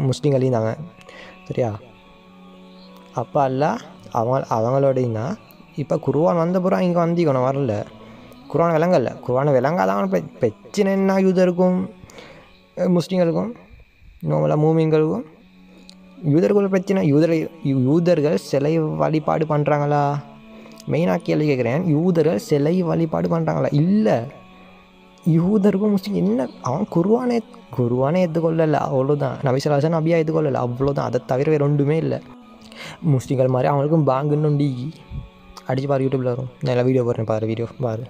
முஸ்லீம்கள் இருந்தாங்க. சரியா? அப்போ அல்ல அவங்களோட இருந்தால் இப்போ குர்ஆன் வந்த பிறகு இங்கே வந்திக்கணும் வரல. குர்ஆன் விளங்கலை. குர்ஆன் விளங்காதான் பிரச்சனை என்ன யூதருக்கும் முஸ்லீம்களுக்கும் நோமலாக மூமின்களுக்கும். யூதர்கள் பிரச்சனை, யூதர்கள் சிலை வழிபாடு பண்ணுறாங்களா? மெயினாக கேள்வி கேட்குறேன். யூதர்கள் சிலை வழிபாடு பண்ணுறாங்களா? இல்லை. யூதருக்கும் முஸ்லீம் என்ன, அவன் குர்ஆனை ஏற்றுக்கொள்ளலை, அவ்வளோதான். நபி ஸல்லல்லாஹு அலைஹி வஸல்லம் நபியா ஏற்றுக்கொள்ளலை, அவ்வளோதான். அதை தவிர வேறு ஒன்றுமே இல்லை. முஸ்லீம்கள் மாதிரி அவங்களுக்கும் பாங்குன்னு ஒண்டி அடிச்சு பாரு, யூடியூப்பில் வரும். நல்லா வீடியோ போடுறேன், பாரு வீடியோ பாரு.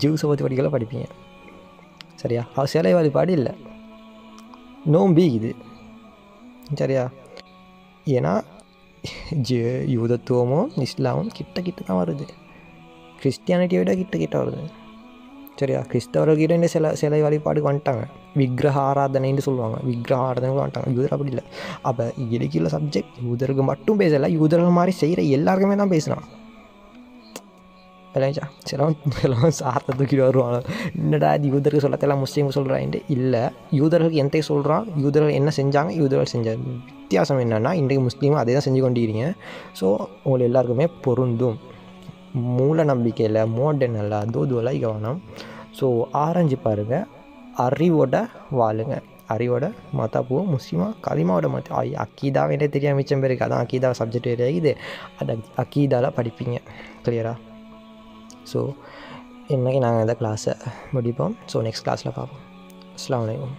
ஜூஸை பற்றி படிக்கலாம் படிப்பீங்க. சரியா? அது சிலை வழிபாடு இல்லை, நோம்பி இது. சரியா? ஏன்னா யூதத்துவமும் இஸ்லாமும் கிட்ட தான் வருது, கிறிஸ்டியானிட்டியை விட கிட்ட வருது. சரியா? கிறிஸ்தவர்கிட்ட இந்த சிலை வழிபாடுக்கு வந்துட்டாங்க, விக்கிரக ஆராதனைன்னு சொல்லுவாங்க, விக்கிரக ஆராதனைக்கு வந்துட்டாங்க. யூதர் அப்படி இல்லை. அப்போ இலக்கிய சப்ஜெக்ட் யூதருக்கு மட்டும் பேசலை, யூதர்கள் மாதிரி செய்கிற எல்லாருக்குமே தான் பேசுகிறான். இல்லைச்சா? சிலவன் சார்த்தை தூக்கிட்டு வருவாங்க, என்னடா இது யூதருக்கு சொல்லத்தெல்லாம் முஸ்லீமுக்கு சொல்கிறான்ட்டு. இல்லை, யூதர்களுக்கு எந்த சொல்கிறான், யூதர்கள் என்ன செஞ்சாங்க, யூதர்கள் செஞ்ச வித்தியாசம் என்னென்னா இன்றைக்கு முஸ்லீமும் அதே தான் செஞ்சு கொண்டிருக்கிறீங்க. ஸோ உங்களுக்கு எல்லாருக்குமே பொருந்தும். மூல நம்பிக்கையில் மாடர்ன் இல்லை, அதுவெல்லாம் கவனம். ஸோ ஆராய்ஞ்சு பாருங்கள், அறிவோட வாழுங்க, அறிவோட மத்தாப்பூ முஸ்லீமாக கலிமாவோட மத்த அக்கீதாவே என்ன தெரியாம மிச்சம் பேருக்கு. அதான் அக்கீதா சப்ஜெக்ட் இருக்குது, அது அக்கீதாவில் படிப்பீங்க. கிளியரா? ஸோ இன்றைக்கி நாங்கள் இந்த கிளாஸை முடிப்போம். ஸோ நெக்ஸ்ட் கிளாஸில் பார்ப்போம். அஸ்ஸலாமு அலைக்கும்.